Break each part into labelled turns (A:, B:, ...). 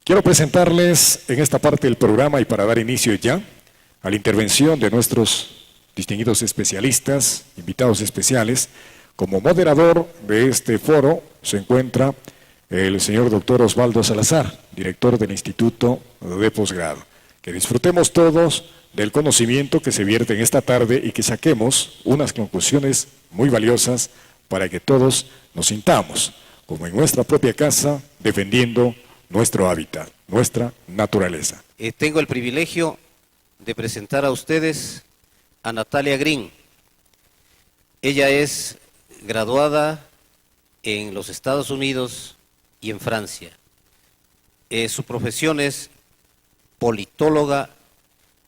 A: Quiero presentarles en esta parte del programa y para dar inicio ya a la intervención de nuestros distinguidos especialistas, invitados especiales. Como moderador de este foro se encuentra el señor doctor Osvaldo Salazar, director del Instituto de Posgrado. Que disfrutemos todos del conocimiento que se vierte en esta tarde y que saquemos unas conclusiones muy valiosas para que todos nos sintamos como en nuestra propia casa, defendiendo nuestro hábitat, nuestra naturaleza.
B: Tengo el privilegio de presentar a ustedes a Natalia Green. Ella es graduada en los Estados Unidos y en Francia. Su profesión es politóloga,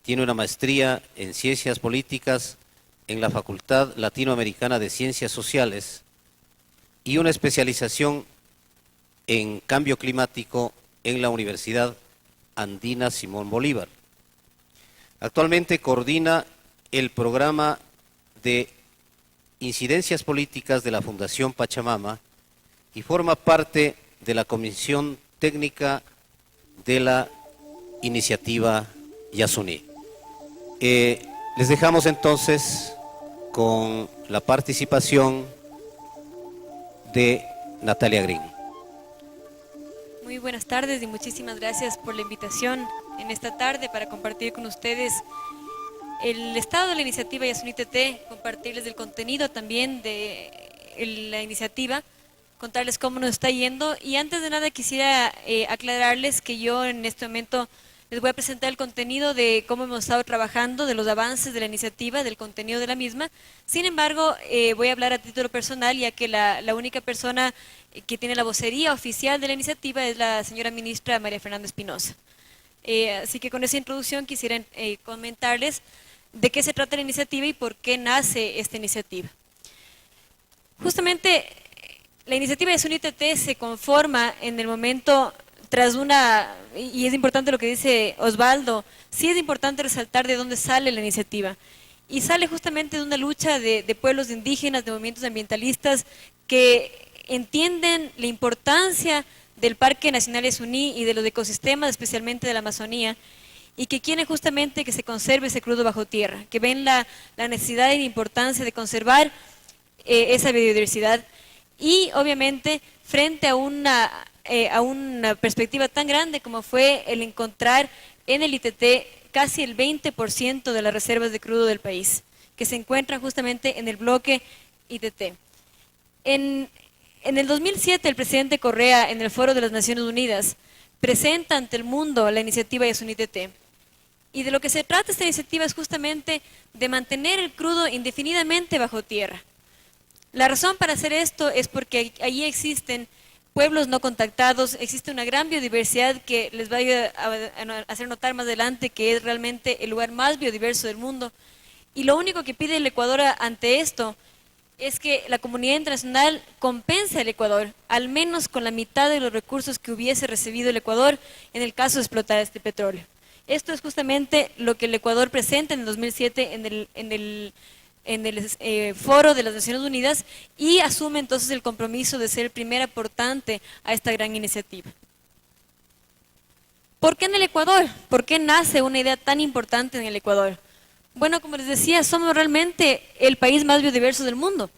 B: tiene una maestría en Ciencias Políticas en la Facultad Latinoamericana de Ciencias Sociales y una especialización en Cambio Climático en la Universidad Andina Simón Bolívar. Actualmente coordina el programa de Incidencias Políticas de la Fundación Pachamama y forma parte de la Comisión Técnica de la Iniciativa Yasuní. Les dejamos entonces con la participación de Natalia Green.
C: Muy buenas tardes y muchísimas gracias por la invitación en esta tarde para compartir con ustedes el estado de la iniciativa Yasuní TT, compartirles el contenido también de la iniciativa, contarles cómo nos está yendo. Y antes de nada quisiera aclararles que yo en este momento les voy a presentar el contenido de cómo hemos estado trabajando, de los avances de la iniciativa, del contenido de la misma. Sin embargo, voy a hablar a título personal, ya que la única persona que tiene la vocería oficial de la iniciativa es la señora ministra María Fernanda Espinosa. Así que con esa introducción quisiera comentarles de qué se trata la iniciativa y por qué nace esta iniciativa. Justamente, la iniciativa Yasuní TT se conforma en el momento tras una, y es importante lo que dice Osvaldo, sí es importante resaltar de dónde sale la iniciativa. Y sale justamente de una lucha de pueblos indígenas, de movimientos ambientalistas que entienden la importancia del Parque Nacional Yasuní y de los ecosistemas, especialmente de la Amazonía, y que quieren justamente que se conserve ese crudo bajo tierra, que ven la necesidad y la importancia de conservar esa biodiversidad y obviamente frente a una perspectiva tan grande como fue el encontrar en el ITT casi el 20% de las reservas de crudo del país, que se encuentran justamente en el bloque ITT. En el 2007, el presidente Correa, en el Foro de las Naciones Unidas, presenta ante el mundo la iniciativa Yasuní TT. Y de lo que se trata esta iniciativa es justamente de mantener el crudo indefinidamente bajo tierra. La razón para hacer esto es porque allí existen pueblos no contactados, existe una gran biodiversidad que les va a hacer notar más adelante que es realmente el lugar más biodiverso del mundo. Y lo único que pide el Ecuador ante esto es que la comunidad internacional compense al Ecuador, al menos con la mitad de los recursos que hubiese recibido el Ecuador en el caso de explotar este petróleo. Esto es justamente lo que el Ecuador presenta en el 2007 en el Foro de las Naciones Unidas y asume entonces el compromiso de ser el primer aportante a esta gran iniciativa. ¿Por qué en el Ecuador? ¿Por qué nace una idea tan importante en el Ecuador? Bueno, como les decía, somos realmente el país más biodiverso del mundo.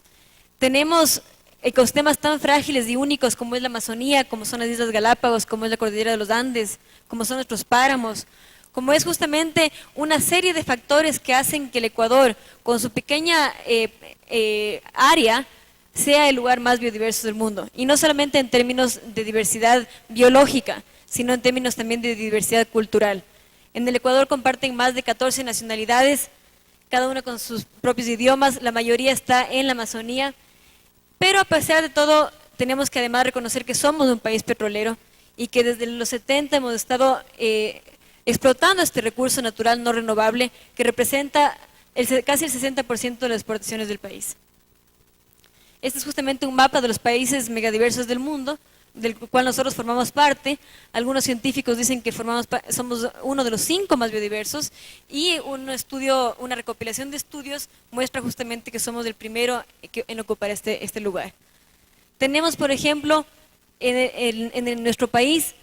C: Tenemos ecosistemas tan frágiles y únicos como es la Amazonía, como son las Islas Galápagos, como es la Cordillera de los Andes, como son nuestros páramos, como es justamente una serie de factores que hacen que el Ecuador, con su pequeña área, sea el lugar más biodiverso del mundo. Y no solamente en términos de diversidad biológica, sino en términos también de diversidad cultural. En el Ecuador comparten más de 14 nacionalidades, cada una con sus propios idiomas, la mayoría está en la Amazonía, pero a pesar de todo tenemos que además reconocer que somos un país petrolero y que desde los 70 hemos estado explotando este recurso natural no renovable que representa casi el 60% de las exportaciones del país. Este es justamente un mapa de los países megadiversos del mundo, del cual nosotros formamos parte. Algunos científicos dicen que somos uno de los 5 más biodiversos y una recopilación de estudios muestra justamente que somos el primero en ocupar este lugar. Tenemos, por ejemplo, en nuestro país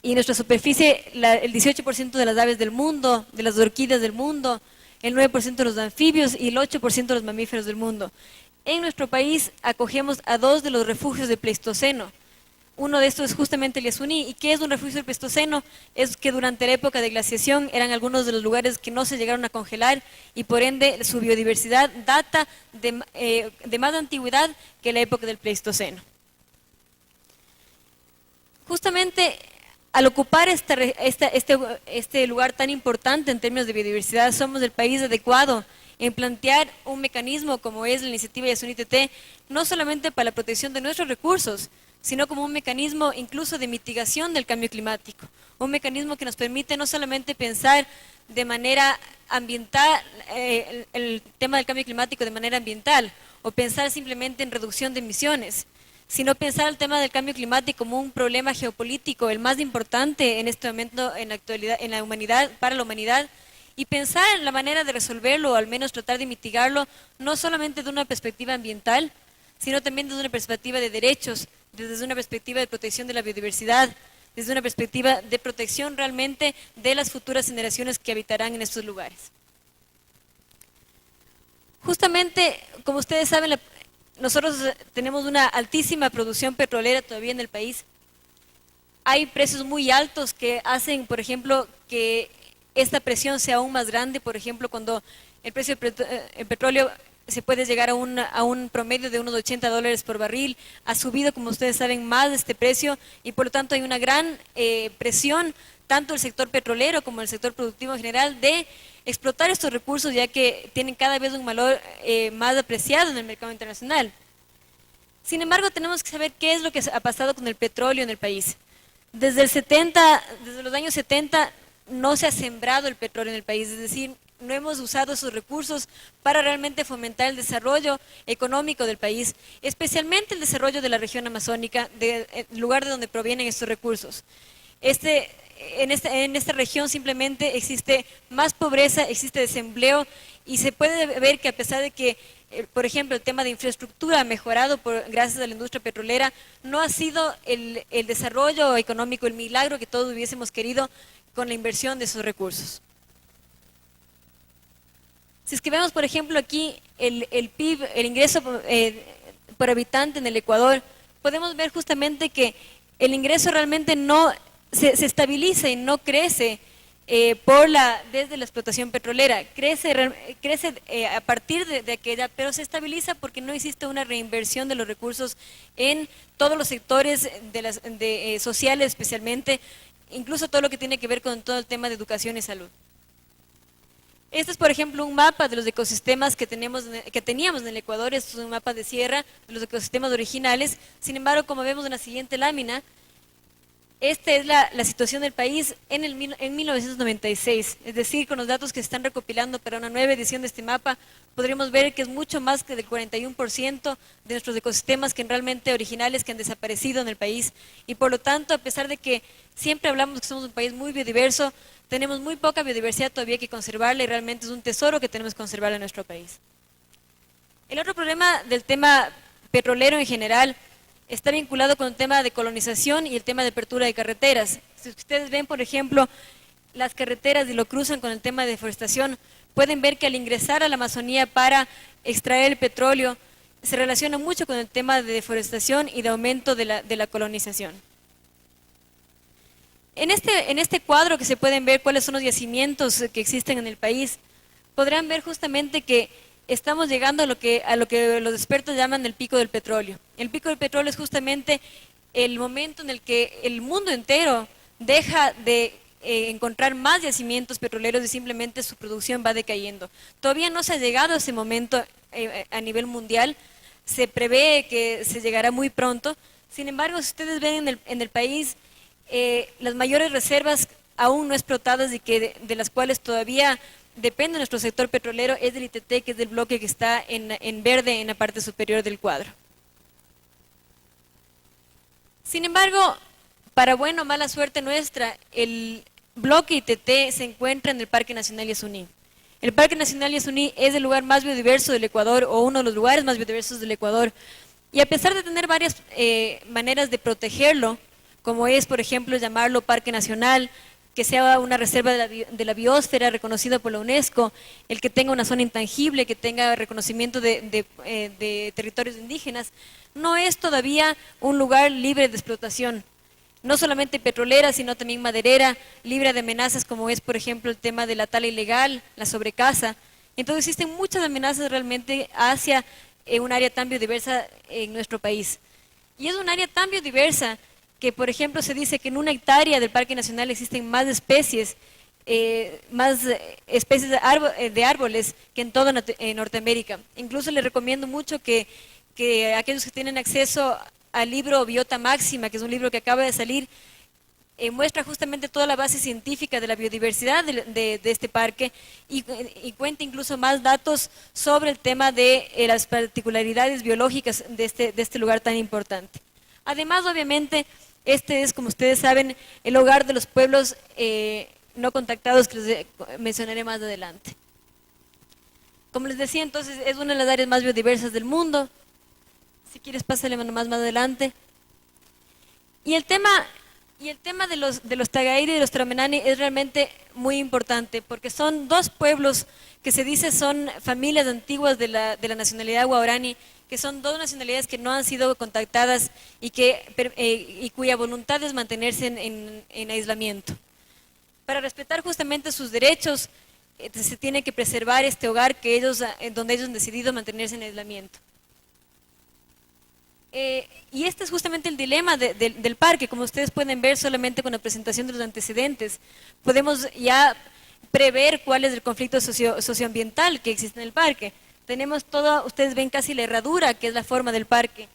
C: y nuestra superficie, el 18% de las aves del mundo, de las orquídeas del mundo, el 9% de los anfibios y el 8% de los mamíferos del mundo. En nuestro país acogemos a 2 de los refugios del Pleistoceno. Uno de estos es justamente el Yasuní. ¿Y qué es un refugio del Pleistoceno? Es que durante la época de glaciación eran algunos de los lugares que no se llegaron a congelar y por ende su biodiversidad data de más antigüedad que la época del Pleistoceno. Justamente al ocupar este lugar tan importante en términos de biodiversidad, somos el país adecuado en plantear un mecanismo como es la iniciativa Yasuní-TT, no solamente para la protección de nuestros recursos, sino como un mecanismo incluso de mitigación del cambio climático, un mecanismo que nos permite no solamente pensar de manera ambiental, el tema del cambio climático de manera ambiental, o pensar simplemente en reducción de emisiones, sino pensar el tema del cambio climático como un problema geopolítico, el más importante en este momento en la actualidad, en la humanidad, para la humanidad, y pensar en la manera de resolverlo, o al menos tratar de mitigarlo, no solamente de una perspectiva ambiental, sino también desde una perspectiva de derechos, desde una perspectiva de protección de la biodiversidad, desde una perspectiva de protección realmente de las futuras generaciones que habitarán en estos lugares. Justamente, como ustedes saben, nosotros tenemos una altísima producción petrolera todavía en el país. Hay precios muy altos que hacen, por ejemplo, que esta presión sea aún más grande. Por ejemplo, cuando el precio del petróleo se puede llegar a un promedio de unos $80 por barril, ha subido, como ustedes saben, más de este precio y por lo tanto hay una gran presión, tanto el sector petrolero como el sector productivo en general, de explotar estos recursos, ya que tienen cada vez un valor más apreciado en el mercado internacional. Sin embargo, tenemos que saber qué es lo que ha pasado con el petróleo en el país. Desde los años 70 no se ha sembrado el petróleo en el país, es decir, no hemos usado esos recursos para realmente fomentar el desarrollo económico del país, especialmente el desarrollo de la región amazónica, del lugar de donde provienen estos recursos. En esta región simplemente existe más pobreza, existe desempleo y se puede ver que a pesar de que, por ejemplo, el tema de infraestructura ha mejorado gracias a la industria petrolera, no ha sido el desarrollo económico, el milagro que todos hubiésemos querido con la inversión de esos recursos. Si es que vemos, por ejemplo, aquí el PIB, el ingreso por habitante en el Ecuador, podemos ver justamente que el ingreso realmente no se estabiliza y no crece desde la explotación petrolera, crece a partir de aquella, pero se estabiliza porque no existe una reinversión de los recursos en todos los sectores sociales especialmente, incluso todo lo que tiene que ver con todo el tema de educación y salud. Este es, por ejemplo, un mapa de los ecosistemas que teníamos en el Ecuador. Este es un mapa de sierra de los ecosistemas originales. Sin embargo, como vemos en la siguiente lámina, esta es la situación del país en 1996. Es decir, con los datos que se están recopilando para una nueva edición de este mapa, podríamos ver que es mucho más que del 41% de nuestros ecosistemas que realmente originales que han desaparecido en el país. Y por lo tanto, a pesar de que siempre hablamos que somos un país muy biodiverso, tenemos muy poca biodiversidad todavía que conservarla y realmente es un tesoro que tenemos que conservar en nuestro país. El otro problema del tema petrolero en general está vinculado con el tema de colonización y el tema de apertura de carreteras. Si ustedes ven, por ejemplo, las carreteras y lo cruzan con el tema de deforestación, pueden ver que al ingresar a la Amazonía para extraer el petróleo, se relaciona mucho con el tema de deforestación y de aumento de la colonización. En este cuadro que se pueden ver cuáles son los yacimientos que existen en el país, podrán ver justamente que estamos llegando a lo que los expertos llaman el pico del petróleo. El pico del petróleo es justamente el momento en el que el mundo entero deja de encontrar más yacimientos petroleros y simplemente su producción va decayendo. Todavía no se ha llegado a ese momento a nivel mundial, se prevé que se llegará muy pronto. Sin embargo, si ustedes ven en el país, las mayores reservas aún no explotadas y de las cuales todavía depende nuestro sector petrolero es del ITT, que es del bloque que está en verde en la parte superior del cuadro. Sin embargo, para buena o mala suerte nuestra, el bloque ITT se encuentra en el Parque Nacional Yasuní. El Parque Nacional Yasuní es el lugar más biodiverso del Ecuador, o uno de los lugares más biodiversos del Ecuador, y a pesar de tener varias maneras de protegerlo, como es, por ejemplo, llamarlo Parque Nacional, que sea una reserva de la biosfera reconocida por la UNESCO, el que tenga una zona intangible, que tenga reconocimiento de territorios indígenas, no es todavía un lugar libre de explotación, no solamente petrolera, sino también maderera, libre de amenazas como es, por ejemplo, el tema de la tala ilegal, la sobrecaza. Entonces existen muchas amenazas realmente hacia un área tan biodiversa en nuestro país. Y es un área tan biodiversa que, por ejemplo, se dice que en una hectárea del Parque Nacional existen más especies de árboles que en toda Norteamérica. Incluso les recomiendo mucho que aquellos que tienen acceso al libro Biota Máxima, que es un libro que acaba de salir, muestra justamente toda la base científica de la biodiversidad de este parque y cuenta incluso más datos sobre el tema de las particularidades biológicas de este lugar tan importante. Además, obviamente, este es, como ustedes saben, el hogar de los pueblos no contactados que les mencionaré más adelante. Como les decía, entonces, es una de las áreas más biodiversas del mundo. Si quieres, pásale más adelante. Y el tema de los Tagaire y de los Tramenani es realmente muy importante, porque son dos pueblos que se dice son familias antiguas de la nacionalidad guaraní, que son dos nacionalidades que no han sido contactadas y cuya voluntad es mantenerse en aislamiento. Para respetar justamente sus derechos, se tiene que preservar este hogar donde ellos han decidido mantenerse en aislamiento. Y este es justamente el dilema del parque, como ustedes pueden ver solamente con la presentación de los antecedentes. Podemos ya prever cuál es el conflicto socioambiental que existe en el parque. Tenemos ustedes ven casi la herradura, que es la forma del parque,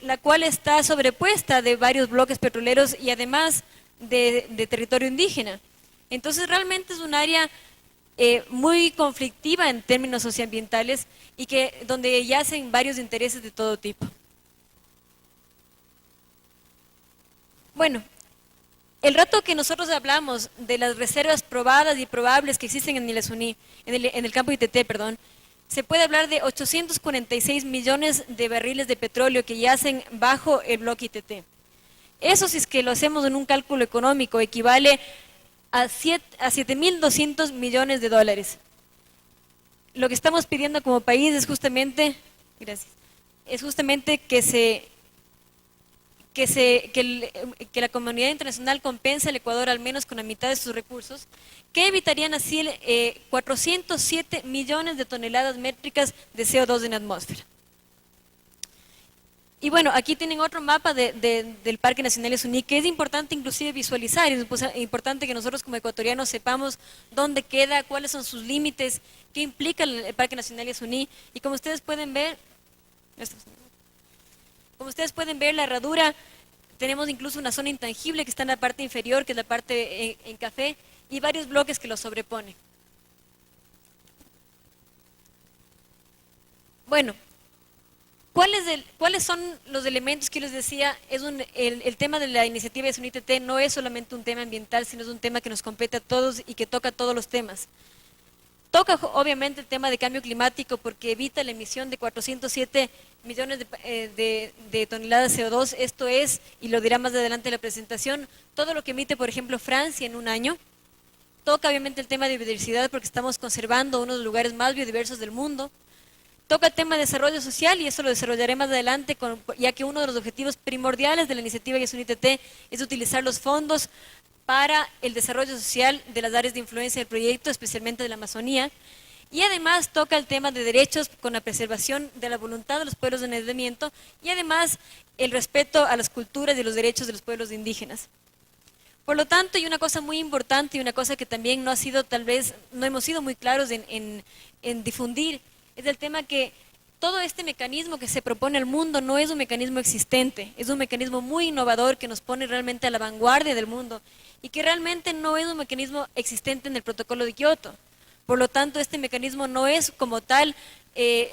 C: la cual está sobrepuesta de varios bloques petroleros y además de territorio indígena. Entonces realmente es un área muy conflictiva en términos socioambientales y donde yacen varios intereses de todo tipo. Bueno, el rato que nosotros hablamos de las reservas probadas y probables que existen en el campo ITT, perdón, se puede hablar de 846 millones de barriles de petróleo que yacen bajo el bloque ITT. Eso, si es que lo hacemos en un cálculo económico, equivale a 7.200 millones de dólares. Lo que estamos pidiendo como país es justamente, que la comunidad internacional compense al Ecuador al menos con la mitad de sus recursos, que evitarían así 407 millones de toneladas métricas de CO2 en la atmósfera. Y bueno, aquí tienen otro mapa del Parque Nacional Yasuní, que es importante inclusive visualizar, es importante que nosotros como ecuatorianos sepamos dónde queda, cuáles son sus límites, qué implica el Parque Nacional Yasuní, y como ustedes pueden ver, la herradura, tenemos incluso una zona intangible que está en la parte inferior, que es la parte en café, y varios bloques que lo sobreponen. Bueno, ¿cuáles son los elementos que les decía? El tema de la iniciativa Yasuní ITT no es solamente un tema ambiental, sino es un tema que nos compete a todos y que toca todos los temas. Toca obviamente el tema de cambio climático porque evita la emisión de 407 millones de toneladas de CO2. Esto es, y lo dirá más adelante en la presentación, todo lo que emite, por ejemplo, Francia en un año. Toca obviamente el tema de biodiversidad porque estamos conservando uno de los lugares más biodiversos del mundo. Toca el tema de desarrollo social y eso lo desarrollaré más adelante, ya que uno de los objetivos primordiales de la iniciativa Yasuní ITT es utilizar los fondos para el desarrollo social de las áreas de influencia del proyecto, especialmente de la Amazonía. Y además toca el tema de derechos con la preservación de la voluntad de los pueblos en aislamiento y además el respeto a las culturas y los derechos de los pueblos indígenas. Por lo tanto, y una cosa muy importante y una cosa que también no hemos sido muy claros en difundir, es el tema que todo este mecanismo que se propone al mundo no es un mecanismo existente, es un mecanismo muy innovador que nos pone realmente a la vanguardia del mundo y que realmente no es un mecanismo existente en el protocolo de Kioto. Por lo tanto, este mecanismo no es como tal,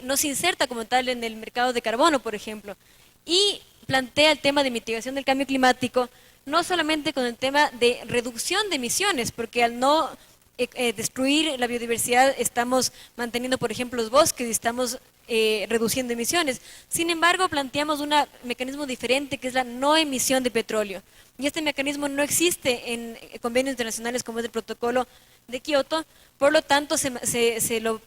C: no se inserta como tal en el mercado de carbono, por ejemplo, y plantea el tema de mitigación del cambio climático, no solamente con el tema de reducción de emisiones, porque al no destruir la biodiversidad estamos manteniendo, por ejemplo, los bosques y estamos reduciendo emisiones. Sin embargo, planteamos un mecanismo diferente, que es la no emisión de petróleo. Y este mecanismo no existe en convenios internacionales como es el protocolo de Kioto, por lo tanto se lo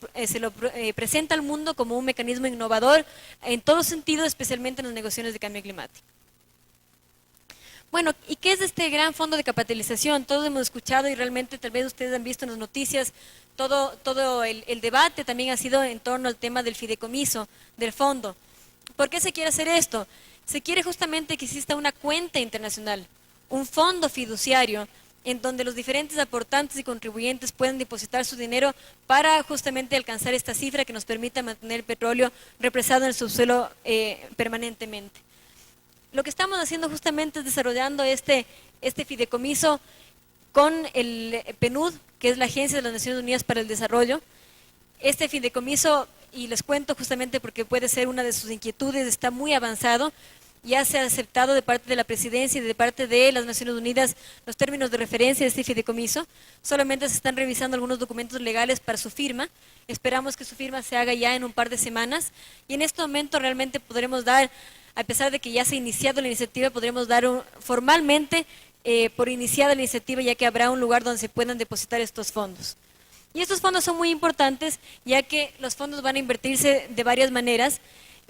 C: presenta al mundo como un mecanismo innovador en todo sentido, especialmente en las negociaciones de cambio climático. Bueno, ¿y qué es este gran fondo de capitalización? Todos hemos escuchado y realmente tal vez ustedes han visto en las noticias, todo el debate también ha sido en torno al tema del fideicomiso, del fondo. ¿Por qué se quiere hacer esto? Se quiere justamente que exista una cuenta internacional, un fondo fiduciario, en donde los diferentes aportantes y contribuyentes puedan depositar su dinero para justamente alcanzar esta cifra que nos permita mantener el petróleo represado en el subsuelo permanentemente. Lo que estamos haciendo justamente es desarrollando este fideicomiso con el PNUD, que es la Agencia de las Naciones Unidas para el Desarrollo. Este fideicomiso, y les cuento justamente porque puede ser una de sus inquietudes, está muy avanzado. Ya se ha aceptado de parte de la Presidencia y de parte de las Naciones Unidas los términos de referencia de este fideicomiso. Solamente se están revisando algunos documentos legales para su firma. Esperamos que su firma se haga ya en un par de semanas. Y en este momento realmente podremos dar, a pesar de que ya se ha iniciado la iniciativa, podremos dar formalmente por iniciada la iniciativa, ya que habrá un lugar donde se puedan depositar estos fondos. Y estos fondos son muy importantes, ya que los fondos van a invertirse de varias maneras,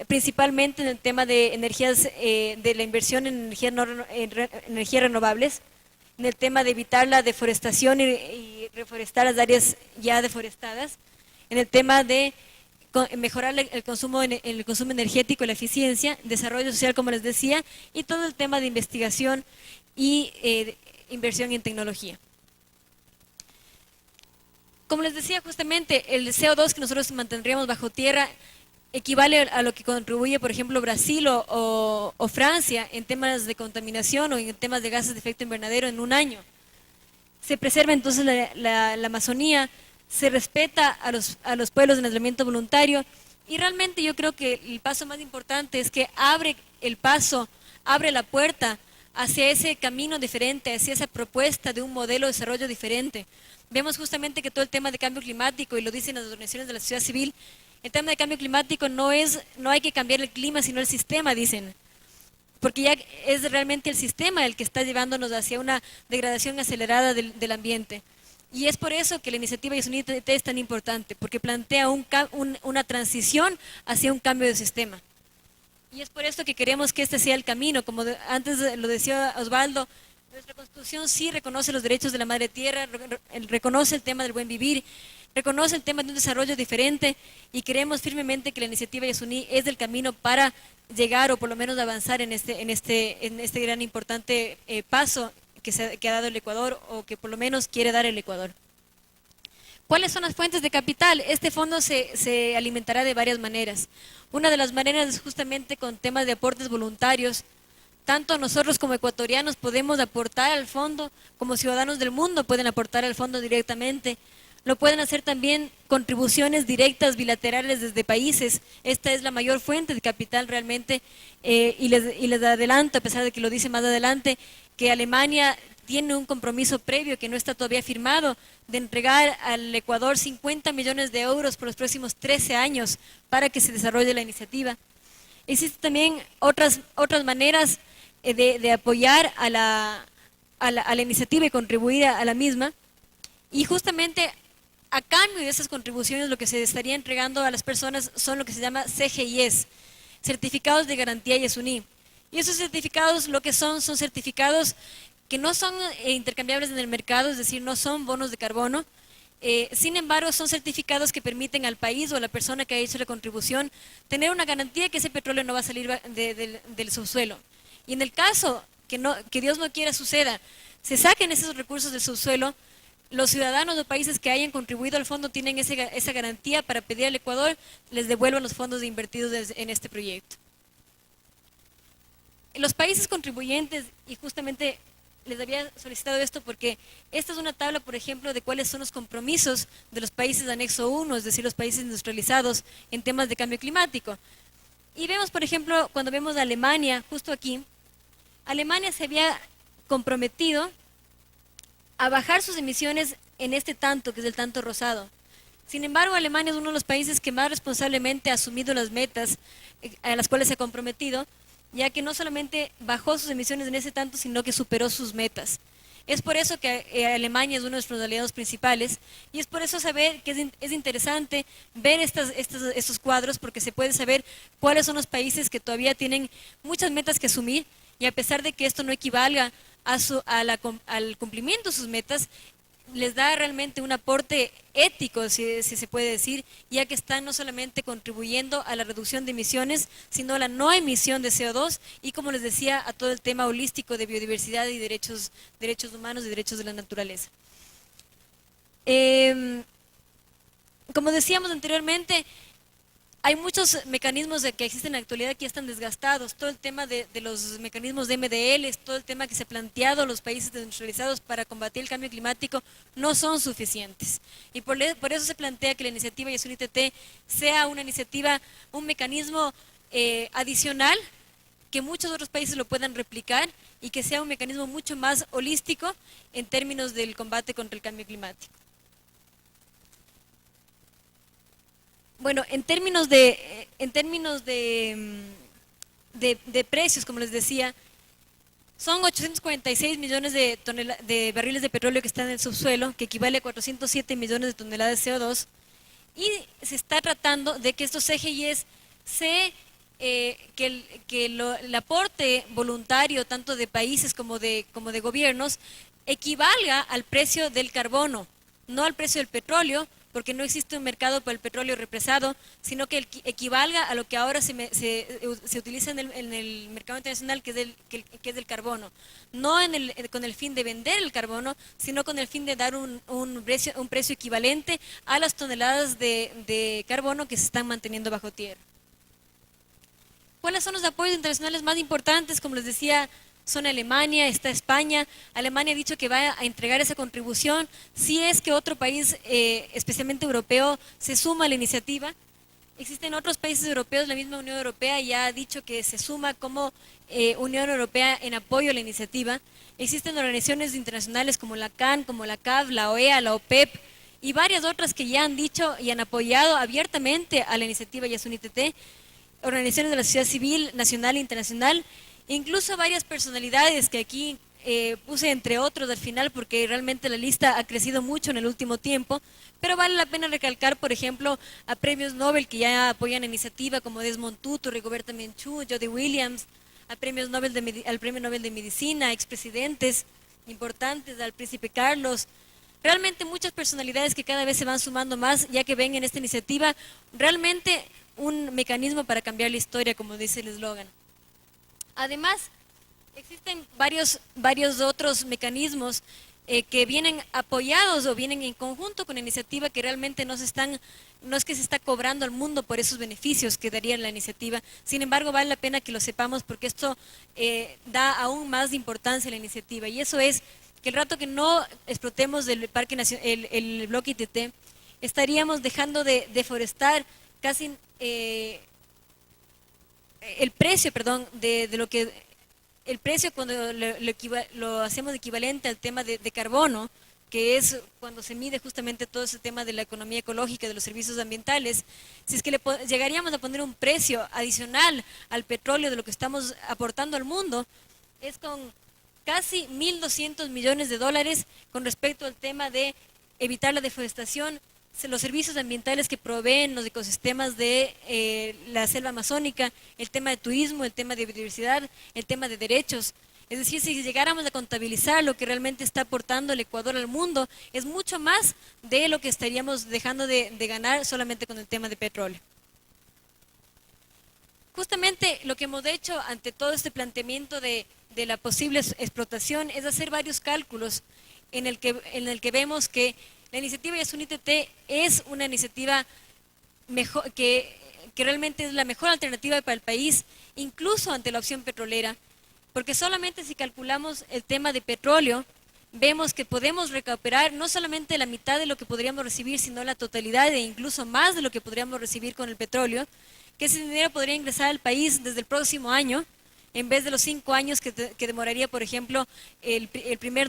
C: principalmente en el tema de energías, de la inversión en energías renovables, en el tema de evitar la deforestación y reforestar las áreas ya deforestadas, en el tema de mejorar el consumo energético, la eficiencia, desarrollo social, como les decía, y todo el tema de investigación y inversión en tecnología. Como les decía, justamente el CO2 que nosotros mantendríamos bajo tierra equivale a lo que contribuye, por ejemplo, Brasil o Francia en temas de contaminación o en temas de gases de efecto invernadero en un año. Se preserva entonces la Amazonía, se respeta a los pueblos en aislamiento voluntario, y realmente yo creo que el paso más importante es que abre la puerta hacia ese camino diferente, hacia esa propuesta de un modelo de desarrollo diferente. Vemos justamente que todo el tema de cambio climático, y lo dicen las organizaciones de la sociedad civil, el tema de cambio climático no hay que cambiar el clima, sino el sistema, dicen. Porque ya es realmente el sistema el que está llevándonos hacia una degradación acelerada del ambiente. Y es por eso que la iniciativa Yasunité es tan importante, porque plantea una transición hacia un cambio de sistema. Y es por esto que queremos que este sea el camino. Como antes lo decía Osvaldo, nuestra Constitución sí reconoce los derechos de la madre tierra, reconoce el tema del buen vivir, reconoce el tema de un desarrollo diferente, y creemos firmemente que la iniciativa Yasuní es el camino para llegar, o por lo menos avanzar en este gran importante paso que ha dado el Ecuador, o que por lo menos quiere dar el Ecuador. ¿Cuáles son las fuentes de capital? Este fondo se alimentará de varias maneras. Una de las maneras es justamente con temas de aportes voluntarios. Tanto nosotros como ecuatorianos podemos aportar al fondo, como ciudadanos del mundo pueden aportar al fondo directamente. Lo pueden hacer también contribuciones directas bilaterales desde países. Esta es la mayor fuente de capital realmente, y les adelanto, a pesar de que lo dice más adelante, que Alemania tiene un compromiso previo que no está todavía firmado, de entregar al Ecuador 50 millones de euros por los próximos 13 años para que se desarrolle la iniciativa. Existen también otras maneras de apoyar a la iniciativa y contribuir a la misma, y justamente a cambio de esas contribuciones lo que se estaría entregando a las personas son lo que se llama CGIs, certificados de garantía Yasuní. Y esos certificados lo que son certificados que no son intercambiables en el mercado, es decir, no son bonos de carbono. Sin embargo, son certificados que permiten al país o a la persona que ha hecho la contribución tener una garantía que ese petróleo no va a salir del subsuelo. Y en el caso que Dios no quiera suceda, se saquen esos recursos del subsuelo, los ciudadanos de países que hayan contribuido al fondo tienen esa garantía para pedir al Ecuador les devuelvan los fondos invertidos en este proyecto. Los países contribuyentes, y justamente les había solicitado esto porque esta es una tabla, por ejemplo, de cuáles son los compromisos de los países de anexo 1, es decir, los países industrializados en temas de cambio climático. Y vemos, por ejemplo, cuando vemos a Alemania, justo aquí, Alemania se había comprometido a bajar sus emisiones en este tanto, que es el tanto rosado. Sin embargo, Alemania es uno de los países que más responsablemente ha asumido las metas a las cuales se ha comprometido, ya que no solamente bajó sus emisiones en ese tanto, sino que superó sus metas. Es por eso que Alemania es uno de nuestros aliados principales y es por eso saber que es interesante ver estos cuadros, porque se puede saber cuáles son los países que todavía tienen muchas metas que asumir, y a pesar de que esto no equivalga al cumplimiento de sus metas, les da realmente un aporte ético, si se puede decir, ya que están no solamente contribuyendo a la reducción de emisiones, sino a la no emisión de CO2 y, como les decía, a todo el tema holístico de biodiversidad y derechos humanos y derechos de la naturaleza. Como decíamos anteriormente, hay muchos mecanismos que existen en la actualidad que ya están desgastados. Todo el tema de los mecanismos de MDL, todo el tema que se ha planteado a los países industrializados para combatir el cambio climático no son suficientes. Y por eso se plantea que la iniciativa Yasunité sea una iniciativa, un mecanismo adicional, que muchos otros países lo puedan replicar y que sea un mecanismo mucho más holístico en términos del combate contra el cambio climático. Bueno, en términos de precios, como les decía, son 846 millones de barriles de petróleo que están en el subsuelo, que equivale a 407 millones de toneladas de CO2, y se está tratando de que estos CGIs el aporte voluntario tanto de países como de gobiernos equivalga al precio del carbono, no al precio del petróleo, porque no existe un mercado para el petróleo represado, sino que equivalga a lo que ahora se utiliza en el mercado internacional, que es del carbono. No con el fin de vender el carbono, sino con el fin de dar un precio equivalente a las toneladas de carbono que se están manteniendo bajo tierra. ¿Cuáles son los apoyos internacionales más importantes? Como les decía, son Alemania, está España. Alemania ha dicho que va a entregar esa contribución si es que otro país, especialmente europeo, se suma a la iniciativa. Existen otros países europeos, la misma Unión Europea ya ha dicho que se suma como Unión Europea en apoyo a la iniciativa. Existen organizaciones internacionales como la CAN, como la CAF, la OEA, la OPEP y varias otras que ya han dicho y han apoyado abiertamente a la iniciativa Yasunité, organizaciones de la sociedad civil nacional e internacional. Incluso varias personalidades que aquí puse entre otros al final, porque realmente la lista ha crecido mucho en el último tiempo, pero vale la pena recalcar, por ejemplo, a premios Nobel que ya apoyan la iniciativa, como Desmond Tutu, Rigoberta Menchú, Jody Williams, a premios Nobel al Premio Nobel de Medicina, expresidentes importantes, al Príncipe Carlos. Realmente muchas personalidades que cada vez se van sumando más, ya que ven en esta iniciativa realmente un mecanismo para cambiar la historia, como dice el eslogan. Además, existen varios otros mecanismos que vienen apoyados o vienen en conjunto con la iniciativa, que realmente no es que se está cobrando al mundo por esos beneficios que daría la iniciativa. Sin embargo, vale la pena que lo sepamos, porque esto da aún más importancia a la iniciativa, y eso es que el rato que no explotemos el Parque Nacional, el bloque ITT, estaríamos dejando de deforestar casi el precio cuando lo hacemos equivalente al tema de carbono, que es cuando se mide justamente todo ese tema de la economía ecológica, de los servicios ambientales. Si es que llegaríamos a poner un precio adicional al petróleo de lo que estamos aportando al mundo, es con casi 1.200 millones de dólares con respecto al tema de evitar la deforestación, los servicios ambientales que proveen los ecosistemas de la selva amazónica, el tema de turismo, el tema de biodiversidad, el tema de derechos. Es decir, si llegáramos a contabilizar lo que realmente está aportando el Ecuador al mundo, es mucho más de lo que estaríamos dejando de ganar solamente con el tema de petróleo. Justamente lo que hemos hecho ante todo este planteamiento de la posible explotación es hacer varios cálculos en el que vemos que la iniciativa Yasunité es una iniciativa que realmente es la mejor alternativa para el país, incluso ante la opción petrolera, porque solamente si calculamos el tema de petróleo, vemos que podemos recuperar no solamente la mitad de lo que podríamos recibir, sino la totalidad e incluso más de lo que podríamos recibir con el petróleo, que ese dinero podría ingresar al país desde el próximo año, en vez de los 5 años que demoraría, por ejemplo, el primer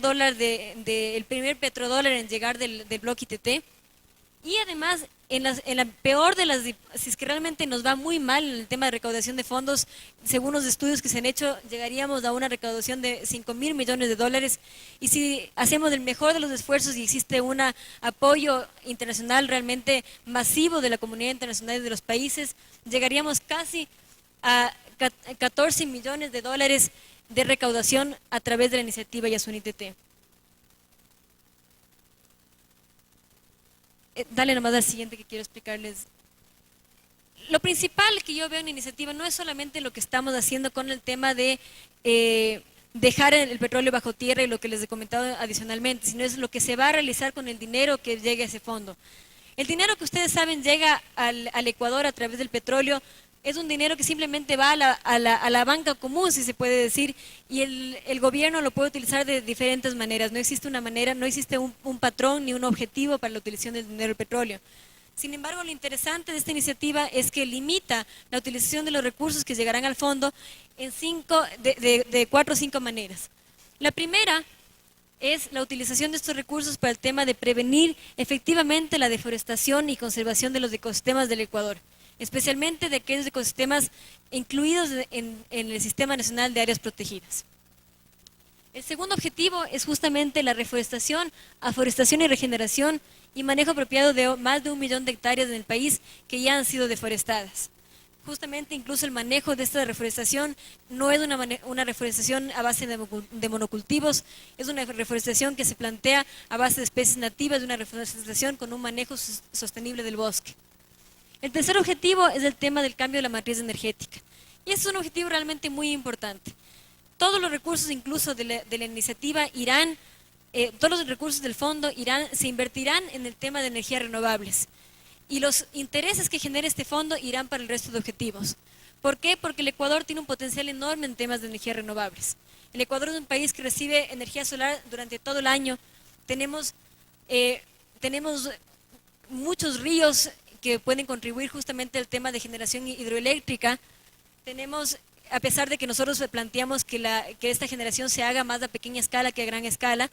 C: petrodólar en llegar del bloque ITT. Y además, en la peor de las, si es que realmente nos va muy mal en el tema de recaudación de fondos, según los estudios que se han hecho, llegaríamos a una recaudación de 5.000 millones de dólares. Y si hacemos el mejor de los esfuerzos y existe un apoyo internacional realmente masivo de la comunidad internacional y de los países, llegaríamos casi a 14 millones de dólares de recaudación a través de la iniciativa Yasunité. Dale nomás al siguiente que quiero explicarles. Lo principal que yo veo en la iniciativa no es solamente lo que estamos haciendo con el tema de dejar el petróleo bajo tierra y lo que les he comentado adicionalmente, sino es lo que se va a realizar con el dinero que llegue a ese fondo. El dinero que ustedes saben llega al Ecuador a través del petróleo. Es un dinero que simplemente va a la banca común, si se puede decir, y el gobierno lo puede utilizar de diferentes maneras. No existe una manera, no existe un patrón ni un objetivo para la utilización del dinero del petróleo. Sin embargo, lo interesante de esta iniciativa es que limita la utilización de los recursos que llegarán al fondo en de 4 o 5 maneras. La primera es la utilización de estos recursos para el tema de prevenir efectivamente la deforestación y conservación de los ecosistemas del Ecuador, especialmente de aquellos ecosistemas incluidos en el Sistema Nacional de Áreas Protegidas. El segundo objetivo es justamente la reforestación, afforestación y regeneración y manejo apropiado de más de 1 millón de hectáreas en el país que ya han sido deforestadas. Justamente incluso el manejo de esta reforestación no es una reforestación a base de monocultivos, es una reforestación que se plantea a base de especies nativas, de una reforestación con un manejo sostenible del bosque. El tercer objetivo es el tema del cambio de la matriz energética. Y este es un objetivo realmente muy importante. Todos los recursos, incluso de la iniciativa, todos los recursos del fondo se invertirán en el tema de energías renovables. Y los intereses que genere este fondo irán para el resto de objetivos. ¿Por qué? Porque el Ecuador tiene un potencial enorme en temas de energías renovables. El Ecuador es un país que recibe energía solar durante todo el año. Tenemos muchos ríos que pueden contribuir justamente al tema de generación hidroeléctrica. A pesar de que nosotros planteamos que esta generación se haga más a pequeña escala que a gran escala,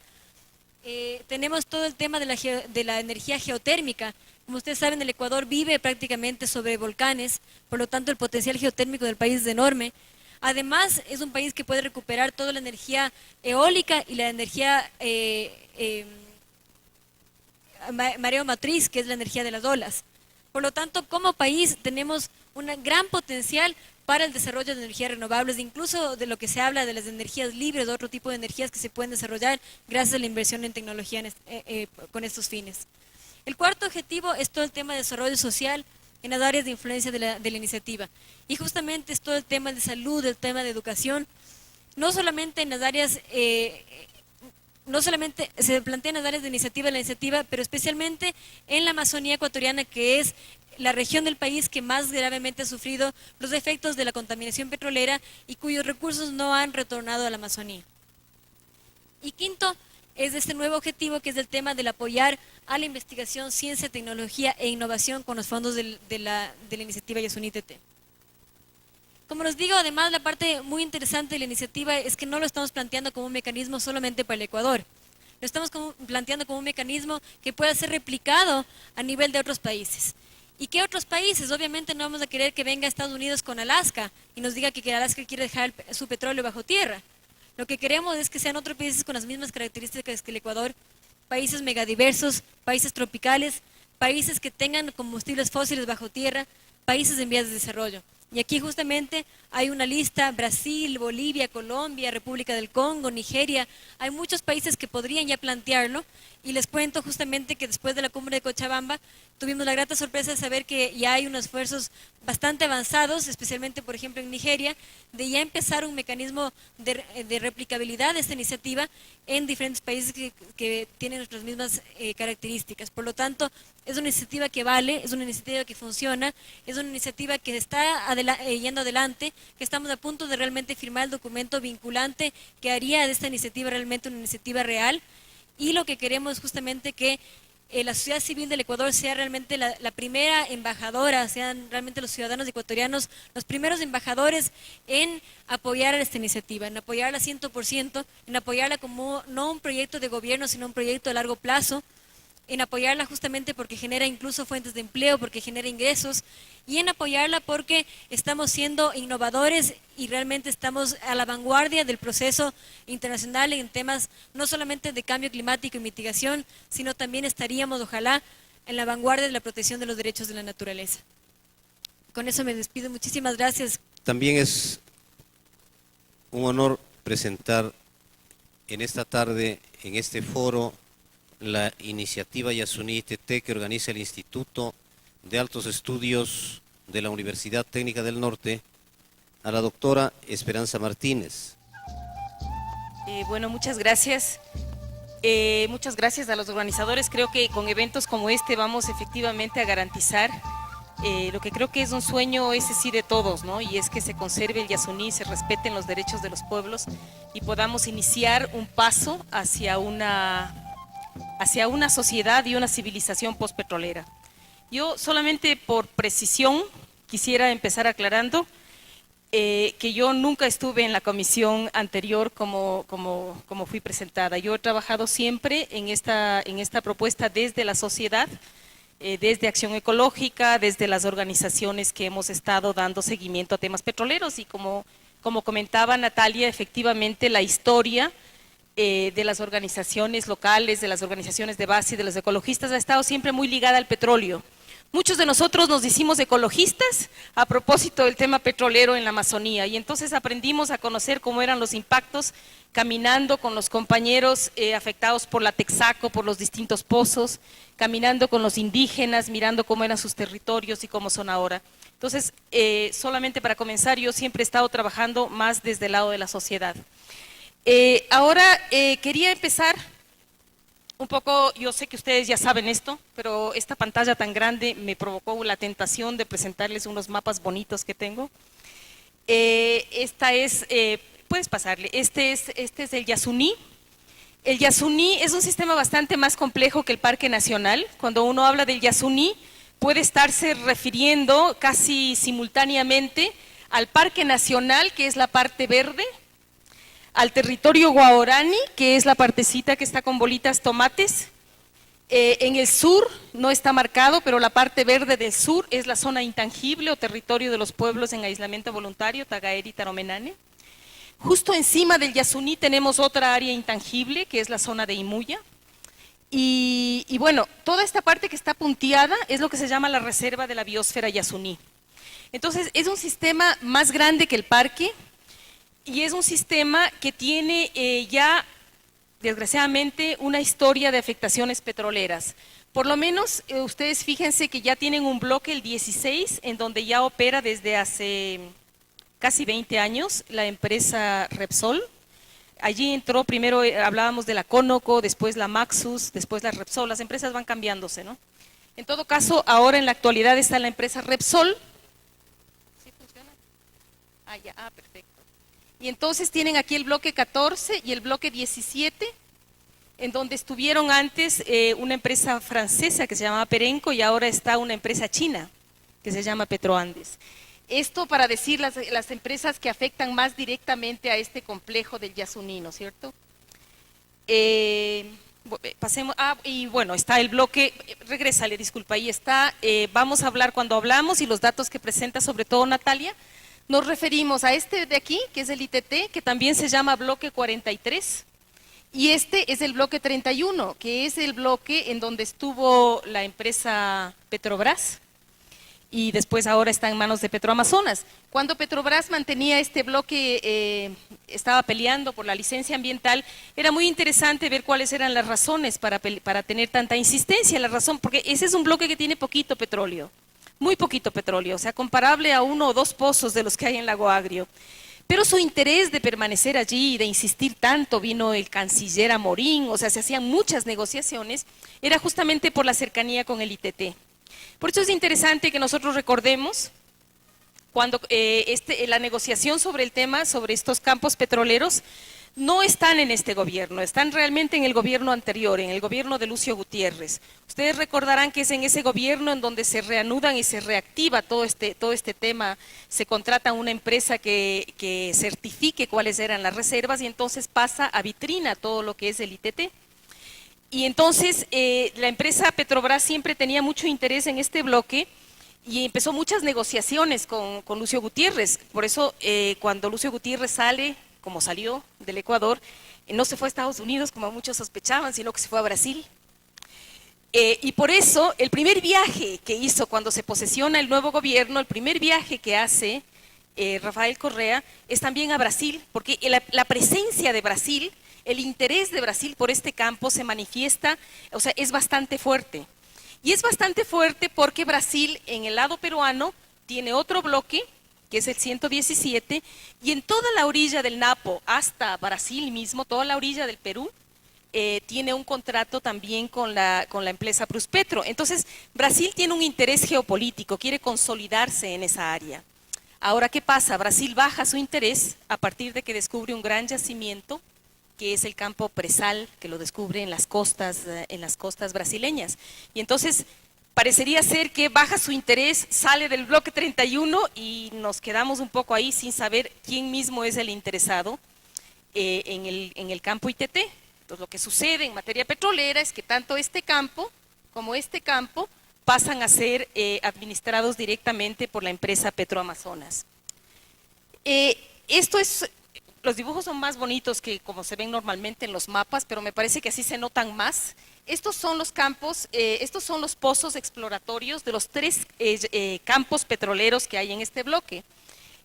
C: tenemos todo el tema de la energía geotérmica. Como ustedes saben, el Ecuador vive prácticamente sobre volcanes, por lo tanto el potencial geotérmico del país es enorme. Además, es un país que puede recuperar toda la energía eólica y la energía mareomotriz, que es la energía de las olas. Por lo tanto, como país tenemos un gran potencial para el desarrollo de energías renovables, incluso de lo que se habla de las energías libres, de otro tipo de energías que se pueden desarrollar gracias a la inversión en tecnología con estos fines. El cuarto objetivo es todo el tema de desarrollo social en las áreas de influencia de la iniciativa. Y justamente es todo el tema de salud, el tema de educación, no solamente en las áreas... no solamente se plantean las áreas de la iniciativa, pero especialmente en la Amazonía ecuatoriana, que es la región del país que más gravemente ha sufrido los efectos de la contaminación petrolera y cuyos recursos no han retornado a la Amazonía. Y quinto, es este nuevo objetivo que es el tema del apoyar a la investigación, ciencia, tecnología e innovación con los fondos de la iniciativa Yasunité. Como les digo, además la parte muy interesante de la iniciativa es que no lo estamos planteando como un mecanismo solamente para el Ecuador. Lo estamos planteando como un mecanismo que pueda ser replicado a nivel de otros países. ¿Y qué otros países? Obviamente no vamos a querer que venga Estados Unidos con Alaska y nos diga que Alaska quiere dejar su petróleo bajo tierra. Lo que queremos es que sean otros países con las mismas características que el Ecuador, países megadiversos, países tropicales, países que tengan combustibles fósiles bajo tierra, países en vías de desarrollo. Y aquí justamente hay una lista: Brasil, Bolivia, Colombia, República del Congo, Nigeria. Hay muchos países que podrían ya plantearlo, y les cuento justamente que después de la cumbre de Cochabamba tuvimos la grata sorpresa de saber que ya hay unos esfuerzos bastante avanzados, especialmente por ejemplo en Nigeria, de ya empezar un mecanismo de replicabilidad de esta iniciativa en diferentes países que tienen nuestras mismas características. Por lo tanto, es una iniciativa que vale, es una iniciativa que funciona, es una iniciativa que está yendo adelante, que estamos a punto de realmente firmar el documento vinculante que haría de esta iniciativa realmente una iniciativa real, y lo que queremos es justamente que la sociedad civil del Ecuador sea realmente la primera embajadora, sean realmente los ciudadanos ecuatorianos los primeros embajadores en apoyar a esta iniciativa, en apoyarla 100%, en apoyarla como no un proyecto de gobierno, sino un proyecto a largo plazo, en apoyarla justamente porque genera incluso fuentes de empleo, porque genera ingresos, y en apoyarla porque estamos siendo innovadores y realmente estamos a la vanguardia del proceso internacional en temas no solamente de cambio climático y mitigación, sino también estaríamos, ojalá, en la vanguardia de la protección de los derechos de la naturaleza. Con eso me despido. Muchísimas gracias.
B: También es un honor presentar en esta tarde, en este foro, la iniciativa Yasuní ITT que organiza el Instituto de Altos Estudios de la Universidad Técnica del Norte, a la doctora Esperanza Martínez.
D: Bueno, muchas gracias. Muchas gracias a los organizadores. Creo que con eventos como este vamos efectivamente a garantizar lo que creo que es un sueño ese sí de todos, ¿no? Y es que se conserve el Yasuní, se respeten los derechos de los pueblos y podamos iniciar un paso hacia una sociedad y una civilización postpetrolera. Yo solamente por precisión quisiera empezar aclarando que yo nunca estuve en la comisión anterior como fui presentada. Yo he trabajado siempre en esta propuesta desde la sociedad, desde Acción Ecológica, desde las organizaciones que hemos estado dando seguimiento a temas petroleros y como comentaba Natalia, efectivamente la historia de las organizaciones locales, de las organizaciones de base y de los ecologistas ha estado siempre muy ligada al petróleo. Muchos de nosotros nos hicimos ecologistas a propósito del tema petrolero en la Amazonía y entonces aprendimos a conocer cómo eran los impactos caminando con los compañeros afectados por la Texaco, por los distintos pozos, caminando con los indígenas, mirando cómo eran sus territorios y cómo son ahora. Entonces, solamente para comenzar, yo siempre he estado trabajando más desde el lado de la sociedad. Ahora quería empezar un poco, yo sé que ustedes ya saben esto, pero esta pantalla tan grande me provocó la tentación de presentarles unos mapas bonitos que tengo. Esta es, puedes pasarle, este es el Yasuní. El Yasuní es un sistema bastante más complejo que el Parque Nacional. Cuando uno habla del Yasuní, puede estarse refiriendo casi simultáneamente al Parque Nacional, que es la parte verde, al territorio Guaorani, que es la partecita que está con bolitas tomates. En el sur no está marcado, pero la parte verde del sur es la zona intangible o territorio de los pueblos en aislamiento voluntario, Tagaeri y Taromenane. Justo encima del Yasuní tenemos otra área intangible, que es la zona de Imuya. Y bueno, toda esta parte que está punteada es lo que se llama la reserva de la biosfera Yasuní. Entonces, es un sistema más grande que el parque, y es un sistema que tiene ya, desgraciadamente, una historia de afectaciones petroleras. Por lo menos, ustedes fíjense que ya tienen un bloque, el 16, en donde ya opera desde hace casi 20 años la empresa Repsol. Allí entró, primero hablábamos de la Conoco, después la Maxus, después la Repsol. Las empresas van cambiándose, ¿no? En todo caso, ahora en la actualidad está la empresa Repsol. ¿Sí funciona? Perfecto. Y entonces tienen aquí el bloque 14 y el bloque 17, en donde estuvieron antes una empresa francesa que se llamaba Perenco y ahora está una empresa china que se llama Petroandes. Esto para decir las empresas que afectan más directamente a este complejo del Yasuní, ¿no es cierto? Pasemos, y bueno, está el bloque, regrésale, disculpa, ahí está, vamos a hablar cuando hablamos y los datos que presenta sobre todo Natalia. Nos referimos a este de aquí, que es el ITT, que también se llama bloque 43, y este es el bloque 31, que es el bloque en donde estuvo la empresa Petrobras, y después ahora está en manos de Petroamazonas. Cuando Petrobras mantenía este bloque, estaba peleando por la licencia ambiental, era muy interesante ver cuáles eran las razones para tener tanta insistencia. La razón, porque ese es un bloque que tiene poquito petróleo. Muy poquito petróleo, o sea, comparable a 1 o 2 pozos de los que hay en Lago Agrio. Pero su interés de permanecer allí y de insistir tanto, vino el canciller Amorín, o sea, se hacían muchas negociaciones, era justamente por la cercanía con el ITT. Por eso es interesante que nosotros recordemos cuando la negociación sobre el tema, sobre estos campos petroleros, no están en este gobierno, están realmente en el gobierno anterior, en el gobierno de Lucio Gutiérrez. Ustedes recordarán que es en ese gobierno en donde se reanudan y se reactiva todo este tema, se contrata una empresa que certifique cuáles eran las reservas y entonces pasa a vitrina todo lo que es el ITT. Y entonces la empresa Petrobras siempre tenía mucho interés en este bloque y empezó muchas negociaciones con Lucio Gutiérrez. Por eso cuando Lucio Gutiérrez sale, como salió del Ecuador, no se fue a Estados Unidos como muchos sospechaban, sino que se fue a Brasil. Y por eso el primer viaje que hizo cuando se posesiona el nuevo gobierno, el primer viaje que hace Rafael Correa es también a Brasil, porque la presencia de Brasil, el interés de Brasil por este campo se manifiesta, o sea, es bastante fuerte. Y es bastante fuerte porque Brasil en el lado peruano tiene otro bloque, que es el 117, y en toda la orilla del Napo, hasta Brasil mismo, toda la orilla del Perú, tiene un contrato también con la empresa Pruspetro. Entonces, Brasil tiene un interés geopolítico, quiere consolidarse en esa área. Ahora, ¿qué pasa? Brasil baja su interés a partir de que descubre un gran yacimiento, que es el campo Presal, que lo descubre en las costas brasileñas. Y entonces, parecería ser que baja su interés, sale del bloque 31 y nos quedamos un poco ahí sin saber quién mismo es el interesado en el campo ITT. Entonces, lo que sucede en materia petrolera es que tanto este campo como este campo pasan a ser administrados directamente por la empresa Petroamazonas. Los dibujos son más bonitos que como se ven normalmente en los mapas, pero me parece que así se notan más. Estos son los campos, estos son los pozos exploratorios de los 3 campos petroleros que hay en este bloque.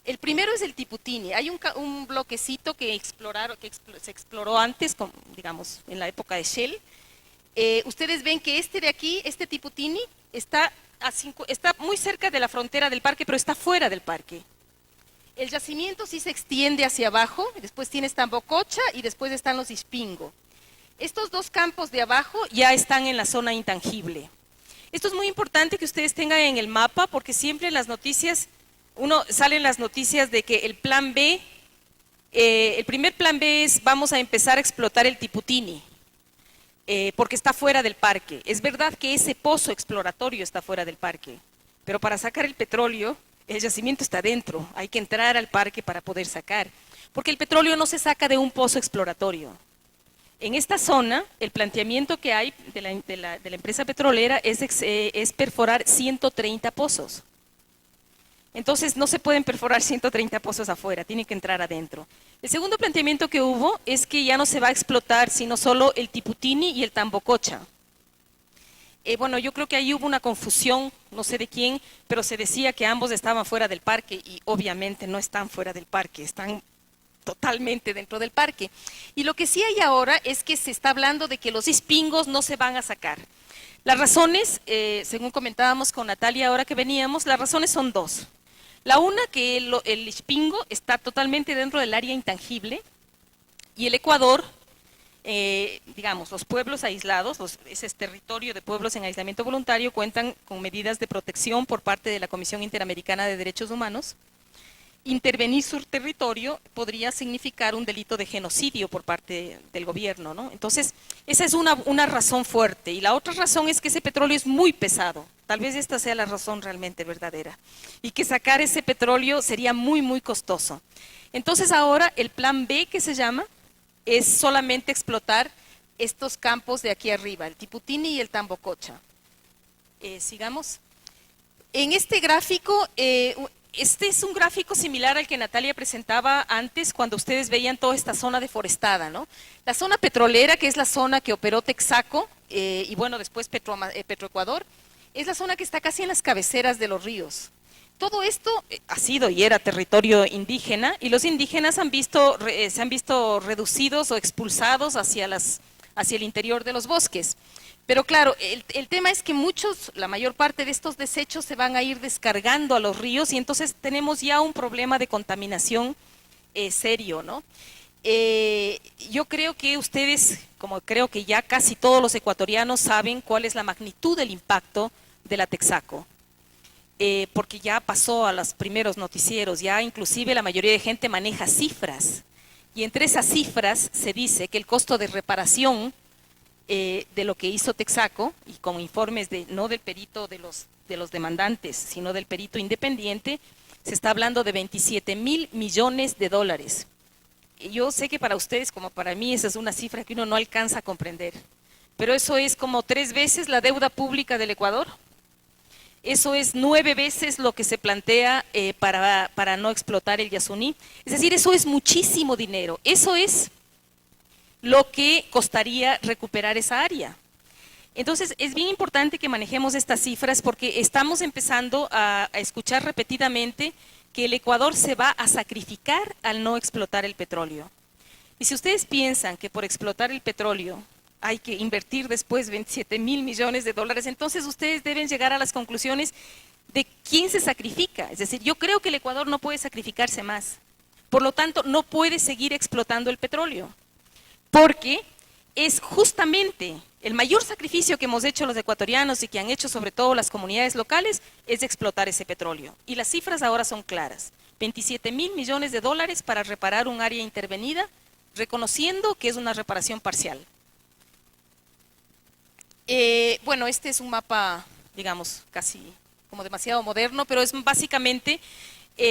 D: El primero es el Tiputini. Hay un bloquecito que se exploró antes, digamos, en la época de Shell. Ustedes ven que este de aquí, este Tiputini, está muy cerca de la frontera del parque, pero está fuera del parque. El yacimiento sí se extiende hacia abajo, después tienes Tambococha y después están los Ispingo. Estos 2 campos de abajo ya están en la zona intangible. Esto es muy importante que ustedes tengan en el mapa, porque siempre en las noticias, salen las noticias de que el plan B, el primer plan B es vamos a empezar a explotar el Tiputini, porque está fuera del parque. Es verdad que ese pozo exploratorio está fuera del parque, pero para sacar el petróleo, el yacimiento está dentro, hay que entrar al parque para poder sacar, porque el petróleo no se saca de un pozo exploratorio. En esta zona, el planteamiento que hay de la empresa petrolera es perforar 130 pozos. Entonces, no se pueden perforar 130 pozos afuera, tienen que entrar adentro. El segundo planteamiento que hubo es que ya no se va a explotar, sino solo el Tiputini y el Tambococha. Bueno, yo creo que ahí hubo una confusión, no sé de quién, pero se decía que ambos estaban fuera del parque y obviamente no están fuera del parque, están totalmente dentro del parque. Y lo que sí hay ahora es que se está hablando de que los Ispingos no se van a sacar. Las razones, según comentábamos con Natalia ahora que veníamos, las razones son 2. La una, que el Ispingo está totalmente dentro del área intangible y el Ecuador, digamos, los pueblos aislados, ese territorio de pueblos en aislamiento voluntario, cuentan con medidas de protección por parte de la Comisión Interamericana de Derechos Humanos. Intervenir su territorio podría significar un delito de genocidio por parte del gobierno, ¿no? Entonces, esa es una razón fuerte. Y la otra razón es que ese petróleo es muy pesado. Tal vez esta sea la razón realmente verdadera. Y que sacar ese petróleo sería muy, muy costoso. Entonces, ahora el plan B, que se llama, es solamente explotar estos campos de aquí arriba, el Tiputini y el Tambococha. Sigamos. En este gráfico, este es un gráfico similar al que Natalia presentaba antes cuando ustedes veían toda esta zona deforestada, ¿no? La zona petrolera, que es la zona que operó Texaco, y bueno, después Petroecuador, es la zona que está casi en las cabeceras de los ríos. Todo esto ha sido y era territorio indígena, y los indígenas se han visto reducidos o expulsados hacia el interior de los bosques. Pero claro, el tema es que la mayor parte de estos desechos se van a ir descargando a los ríos y entonces tenemos ya un problema de contaminación serio, ¿no? Yo creo que ustedes, como creo que ya casi todos los ecuatorianos saben cuál es la magnitud del impacto de la Texaco, porque ya pasó a los primeros noticieros, ya inclusive la mayoría de gente maneja cifras, y entre esas cifras se dice que el costo de reparación de lo que hizo Texaco, y con informes no del perito de los demandantes, sino del perito independiente, se está hablando de 27,000 millones de dólares. Y yo sé que para ustedes, como para mí, esa es una cifra que uno no alcanza a comprender. pero eso es como 3 veces la deuda pública del Ecuador. Eso es 9 veces lo que se plantea para no explotar el Yasuní. Es decir, eso es muchísimo dinero. Eso es lo que costaría recuperar esa área. Entonces, es bien importante que manejemos estas cifras porque estamos empezando a escuchar repetidamente que el Ecuador se va a sacrificar al no explotar el petróleo. Y si ustedes piensan que por explotar el petróleo hay que invertir después 27.000 millones de dólares, entonces ustedes deben llegar a las conclusiones de quién se sacrifica. Es decir, yo creo que el Ecuador no puede sacrificarse más. Por lo tanto, no puede seguir explotando el petróleo, porque es justamente el mayor sacrificio que hemos hecho los ecuatorianos y que han hecho sobre todo las comunidades locales es explotar ese petróleo. Y las cifras ahora son claras. 27.000 millones de dólares para reparar un área intervenida, reconociendo que es una reparación parcial. Bueno, este es un mapa, digamos, casi como demasiado moderno, pero es básicamente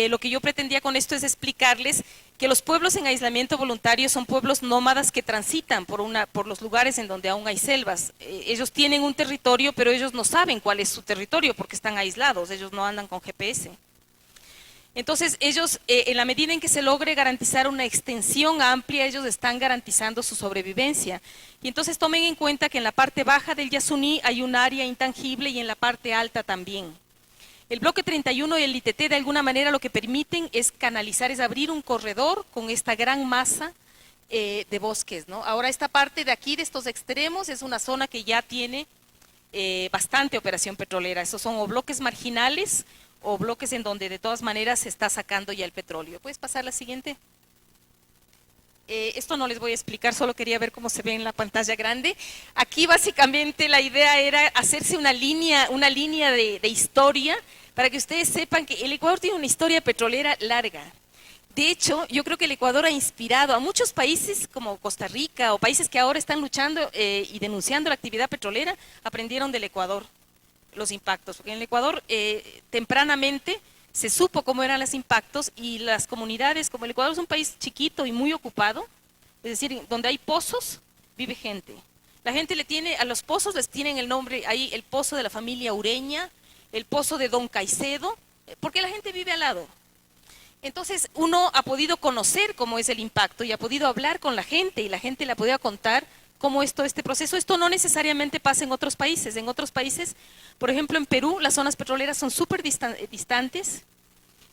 D: lo que yo pretendía con esto es explicarles que los pueblos en aislamiento voluntario son pueblos nómadas que transitan por los lugares en donde aún hay selvas. Ellos tienen un territorio, pero ellos no saben cuál es su territorio porque están aislados, ellos no andan con GPS. Entonces ellos, en la medida en que se logre garantizar una extensión amplia, ellos están garantizando su sobrevivencia. Y entonces tomen en cuenta que en la parte baja del Yasuní hay un área intangible y en la parte alta también. El bloque 31 y el ITT de alguna manera lo que permiten es canalizar, es abrir un corredor con esta gran masa de bosques, ¿no? Ahora esta parte de aquí, de estos extremos, es una zona que ya tiene bastante operación petrolera. Esos son o bloques marginales o bloques en donde de todas maneras se está sacando ya el petróleo. ¿Puedes pasar la siguiente? Esto no les voy a explicar, solo quería ver cómo se ve en la pantalla grande. Aquí básicamente la idea era hacerse una línea de historia para que ustedes sepan que el Ecuador tiene una historia petrolera larga. De hecho, yo creo que el Ecuador ha inspirado a muchos países como Costa Rica o países que ahora están luchando y denunciando la actividad petrolera, aprendieron del Ecuador los impactos, porque en el Ecuador tempranamente se supo cómo eran los impactos y las comunidades, como el Ecuador es un país chiquito y muy ocupado, es decir, donde hay pozos, vive gente. La gente le tiene, a los pozos les tienen el nombre, ahí el pozo de la familia Ureña, el pozo de Don Caicedo, porque la gente vive al lado. Entonces uno ha podido conocer cómo es el impacto y ha podido hablar con la gente y la gente le ha podido contar cómo es todo este proceso. Esto no necesariamente pasa en otros países. En otros países, por ejemplo en Perú, las zonas petroleras son súper distantes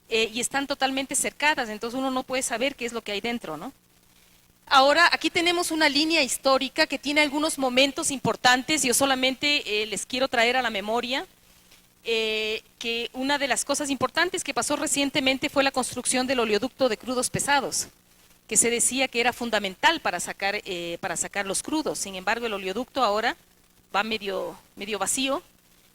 D: y están totalmente cercadas, entonces uno no puede saber qué es lo que hay dentro, ¿no? Ahora, aquí tenemos una línea histórica que tiene algunos momentos importantes. Yo solamente les quiero traer a la memoria que una de las cosas importantes que pasó recientemente fue la construcción del oleoducto de crudos pesados, que se decía que era fundamental para sacar los crudos. Sin embargo, el oleoducto ahora va medio vacío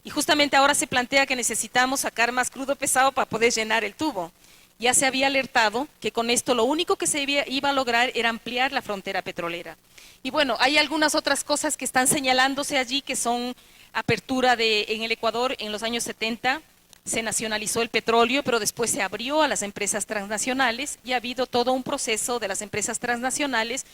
D: y justamente ahora se plantea que necesitamos sacar más crudo pesado para poder llenar el tubo. Ya se había alertado que con esto lo único que se iba a lograr era ampliar la frontera petrolera. Y bueno, hay algunas otras cosas que están señalándose allí que son apertura en el Ecuador en los años 70. Se nacionalizó el petróleo, pero después se abrió a las empresas transnacionales y ha habido todo un proceso de las empresas transnacionales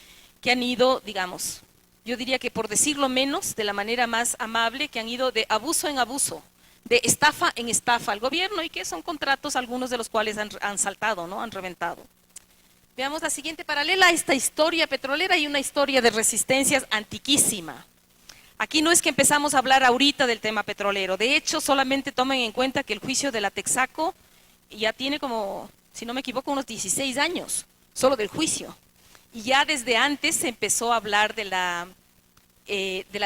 D: que han ido, digamos, yo diría que por decirlo menos, de la manera más amable, que han ido de abuso en abuso, de estafa en estafa al gobierno y que son contratos, algunos de los cuales han saltado, ¿no? Han reventado. Veamos la siguiente paralela a esta historia petrolera y una historia de resistencias antiquísima. Aquí no es que empezamos a hablar ahorita del tema petrolero. De hecho, solamente tomen en cuenta que el juicio de la Texaco ya tiene como, si no me equivoco, unos 16 años, solo del juicio. Y ya desde antes se empezó a hablar de la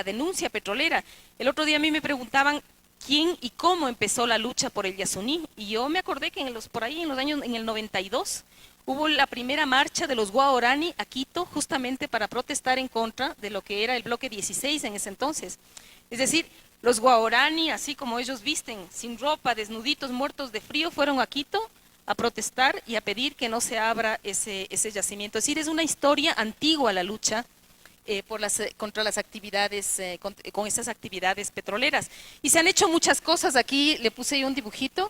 D: denuncia petrolera. El otro día a mí me preguntaban quién y cómo empezó la lucha por el Yasuní. Y yo me acordé que por ahí en el 92, hubo la primera marcha de los Guaorani a Quito justamente para protestar en contra de lo que era el bloque 16 en ese entonces. Es decir, los Guaorani, así como ellos visten, sin ropa, desnuditos, muertos de frío, fueron a Quito a protestar y a pedir que no se abra ese yacimiento. Es decir, es una historia antigua la lucha contra las actividades, con estas actividades petroleras. Y se han hecho muchas cosas. Aquí le puse yo un dibujito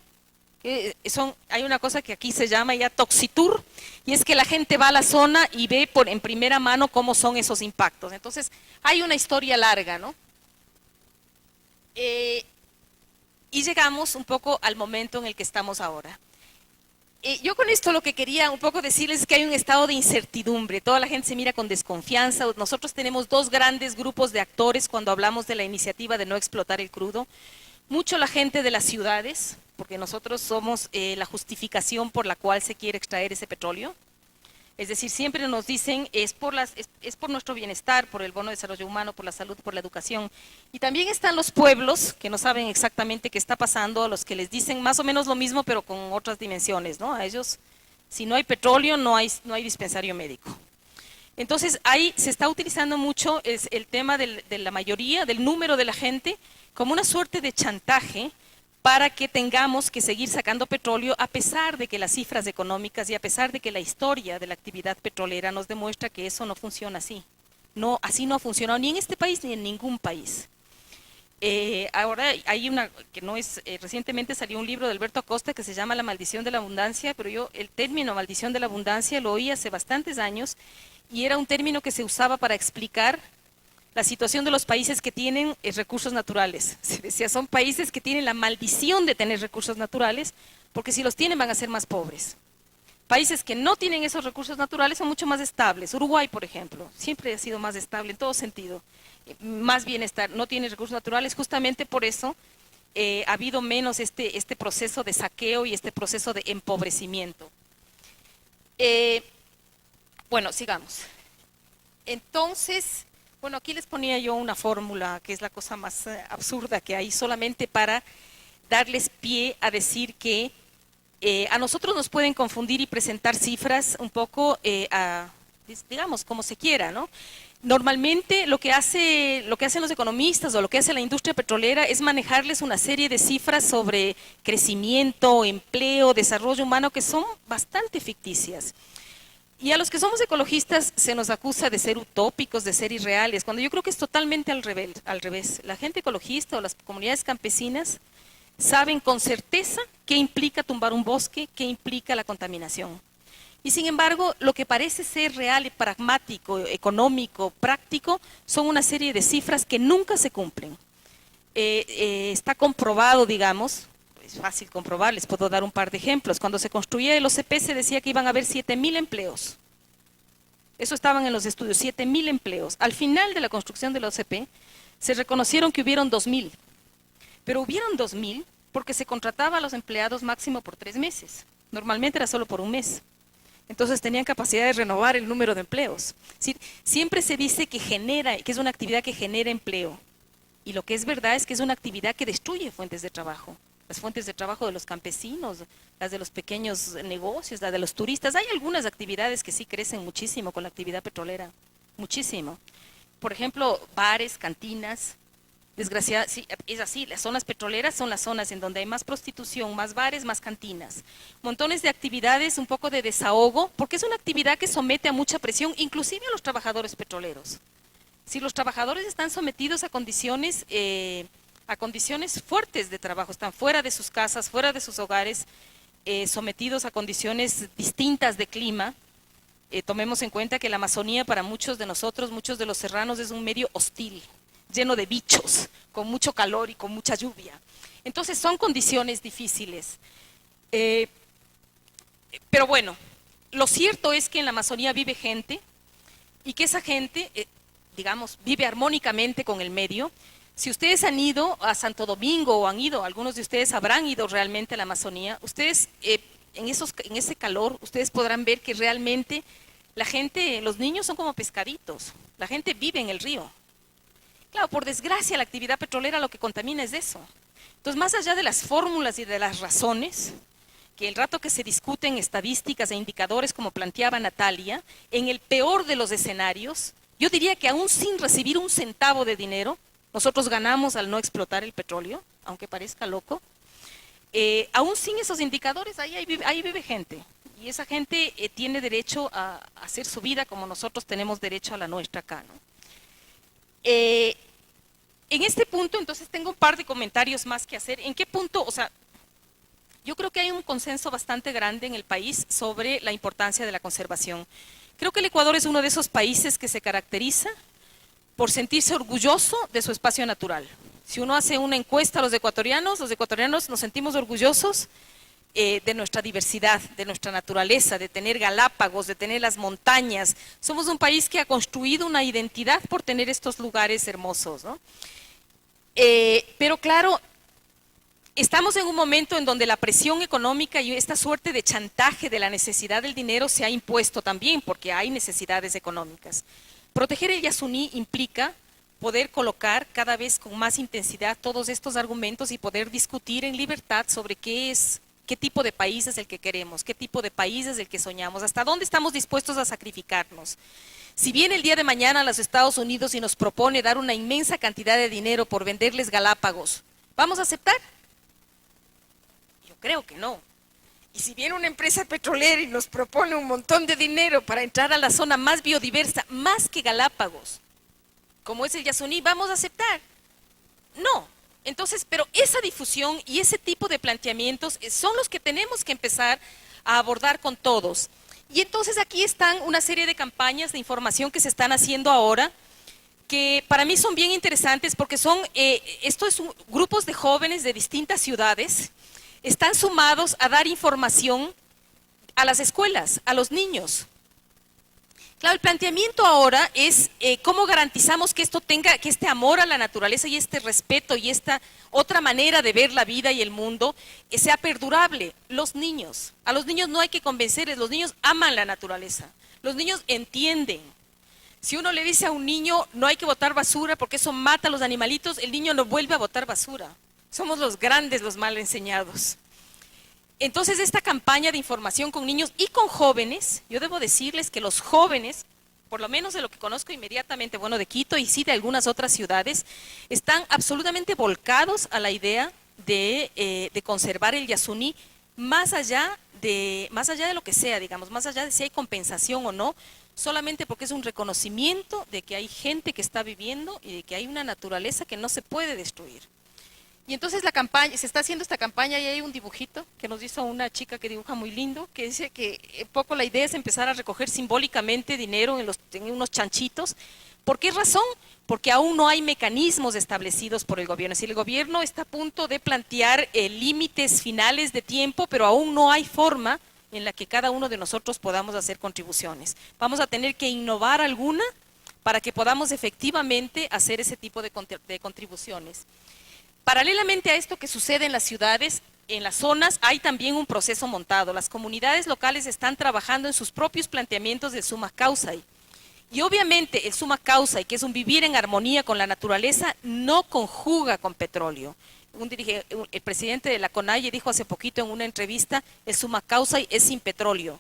D: Hay una cosa que aquí se llama ya Toxitour, y es que la gente va a la zona y ve en primera mano cómo son esos impactos. Entonces, hay una historia larga, ¿no? Y llegamos un poco al momento en el que estamos ahora. Yo con esto lo que quería un poco decirles es que hay un estado de incertidumbre, toda la gente se mira con desconfianza. Nosotros tenemos dos grandes grupos de actores cuando hablamos de la iniciativa de no explotar el crudo. Mucho la gente de las ciudades, porque nosotros somos la justificación por la cual se quiere extraer ese petróleo. Es decir, siempre nos dicen es por nuestro bienestar, por el bono de desarrollo humano, por la salud, por la educación. Y también están los pueblos que no saben exactamente qué está pasando, a los que les dicen más o menos lo mismo, pero con otras dimensiones, ¿no? A ellos, si no hay petróleo, no hay dispensario médico. Entonces, ahí se está utilizando mucho el tema de la mayoría, del número de la gente, como una suerte de chantaje para que tengamos que seguir sacando petróleo a pesar de que las cifras económicas y a pesar de que la historia de la actividad petrolera nos demuestra que eso no funciona así. No, así no ha funcionado ni en este país ni en ningún país. Ahora hay recientemente salió un libro de Alberto Acosta que se llama La maldición de la abundancia, pero yo el término maldición de la abundancia lo oí hace bastantes años y era un término que se usaba para explicar la situación de los países que tienen recursos naturales. Se decía, son países que tienen la maldición de tener recursos naturales, porque si los tienen van a ser más pobres. Países que no tienen esos recursos naturales son mucho más estables. Uruguay, por ejemplo, siempre ha sido más estable en todo sentido. Más bienestar, no tiene recursos naturales, justamente por eso ha habido menos este proceso de saqueo y este proceso de empobrecimiento. Bueno, sigamos. Entonces, bueno, aquí les ponía yo una fórmula que es la cosa más absurda que hay, solamente para darles pie a decir que a nosotros nos pueden confundir y presentar cifras un poco, digamos, como se quiera, ¿no? Normalmente lo que hacen los economistas o lo que hace la industria petrolera es manejarles una serie de cifras sobre crecimiento, empleo, desarrollo humano que son bastante ficticias. Y a los que somos ecologistas se nos acusa de ser utópicos, de ser irreales, cuando yo creo que es totalmente al revés. La gente ecologista o las comunidades campesinas saben con certeza qué implica tumbar un bosque, qué implica la contaminación. Y sin embargo, lo que parece ser real, pragmático, económico, práctico, son una serie de cifras que nunca se cumplen. Está comprobado, digamos, es fácil comprobar, les puedo dar un par de ejemplos. Cuando se construía el OCP se decía que iban a haber 7,000 empleos. Eso estaban en los estudios, 7,000 empleos. Al final de la construcción del OCP se reconocieron que hubieron 2,000. Pero hubieron 2,000 porque se contrataba a los empleados máximo por 3 meses. Normalmente era solo por un mes. Entonces tenían capacidad de renovar el número de empleos. Siempre se dice que es una actividad que genera empleo. Y lo que es verdad es que es una actividad que destruye fuentes de trabajo. Las fuentes de trabajo de los campesinos, las de los pequeños negocios, las de los turistas. Hay algunas actividades que sí crecen muchísimo con la actividad petrolera, muchísimo. Por ejemplo, bares, cantinas. Desgraciadamente, sí, es así, las zonas petroleras son las zonas en donde hay más prostitución, más bares, más cantinas. Montones de actividades, un poco de desahogo, porque es una actividad que somete a mucha presión, inclusive a los trabajadores petroleros. Si los trabajadores están sometidos a condiciones fuertes de trabajo, están fuera de sus casas, fuera de sus hogares, sometidos a condiciones distintas de clima. Tomemos en cuenta que la Amazonía para muchos de nosotros, muchos de los serranos, es un medio hostil, lleno de bichos, con mucho calor y con mucha lluvia. Entonces son condiciones difíciles. Pero bueno, lo cierto es que en la Amazonía vive gente y que esa gente, digamos, vive armónicamente con el medio. Si ustedes han ido a Santo Domingo o algunos de ustedes habrán ido realmente a la Amazonía, ustedes en ese calor, ustedes podrán ver que realmente la gente, los niños son como pescaditos, la gente vive en el río. Claro, por desgracia la actividad petrolera lo que contamina es eso. Entonces, más allá de las fórmulas y de las razones, que el rato que se discuten estadísticas e indicadores como planteaba Natalia, en el peor de los escenarios, yo diría que aún sin recibir un centavo de dinero, nosotros ganamos al no explotar el petróleo, aunque parezca loco. Aún sin esos indicadores, ahí vive gente. Y esa gente tiene derecho a hacer su vida como nosotros tenemos derecho a la nuestra acá, ¿no? En este punto, entonces, tengo un par de comentarios más que hacer. ¿En qué punto? O sea, yo creo que hay un consenso bastante grande en el país sobre la importancia de la conservación. Creo que el Ecuador es uno de esos países que se caracteriza por sentirse orgulloso de su espacio natural. Si uno hace una encuesta a los ecuatorianos nos sentimos orgullosos de nuestra diversidad, de nuestra naturaleza, de tener Galápagos, de tener las montañas. Somos un país que ha construido una identidad por tener estos lugares hermosos, ¿no? Pero claro, estamos en un momento en donde la presión económica y esta suerte de chantaje de la necesidad del dinero se ha impuesto también, porque hay necesidades económicas. Proteger el Yasuní implica poder colocar cada vez con más intensidad todos estos argumentos y poder discutir en libertad sobre qué tipo de país es el que queremos, qué tipo de país es el que soñamos, hasta dónde estamos dispuestos a sacrificarnos. Si viene el día de mañana a los Estados Unidos y nos propone dar una inmensa cantidad de dinero por venderles Galápagos, ¿vamos a aceptar? Yo creo que no. Y si viene una empresa petrolera y nos propone un montón de dinero para entrar a la zona más biodiversa, más que Galápagos, como es el Yasuní, ¿vamos a aceptar? No. Entonces, pero esa difusión y ese tipo de planteamientos son los que tenemos que empezar a abordar con todos. Y entonces aquí están una serie de campañas de información que se están haciendo ahora, que para mí son bien interesantes porque son, grupos de jóvenes de distintas ciudades, están sumados a dar información a las escuelas, a los niños. Claro, el planteamiento ahora es cómo garantizamos que que este amor a la naturaleza y este respeto y esta otra manera de ver la vida y el mundo sea perdurable. A los niños no hay que convencerles, los niños aman la naturaleza, los niños entienden. Si uno le dice a un niño no hay que botar basura porque eso mata a los animalitos, el niño no vuelve a botar basura. Somos los grandes los mal enseñados. Entonces, esta campaña de información con niños y con jóvenes, yo debo decirles que los jóvenes, por lo menos de lo que conozco inmediatamente, bueno, de Quito y sí de algunas otras ciudades, están absolutamente volcados a la idea de conservar el Yasuní más allá de lo que sea, digamos, más allá de si hay compensación o no, solamente porque es un reconocimiento de que hay gente que está viviendo y de que hay una naturaleza que no se puede destruir. Y entonces se está haciendo esta campaña y hay un dibujito que nos hizo una chica que dibuja muy lindo, que dice que un poco la idea es empezar a recoger simbólicamente dinero en unos chanchitos. ¿Por qué razón? Porque aún no hay mecanismos establecidos por el gobierno. Es decir, el gobierno está a punto de plantear límites finales de tiempo, pero aún no hay forma en la que cada uno de nosotros podamos hacer contribuciones. Vamos a tener que innovar alguna para que podamos efectivamente hacer ese tipo de contribuciones. Paralelamente a esto que sucede en las ciudades, en las zonas hay también un proceso montado. Las comunidades locales están trabajando en sus propios planteamientos del summa causai. Y obviamente el summa causai, que es un vivir en armonía con la naturaleza, no conjuga con petróleo. El presidente de la CONAIE dijo hace poquito en una entrevista, el summa causai es sin petróleo.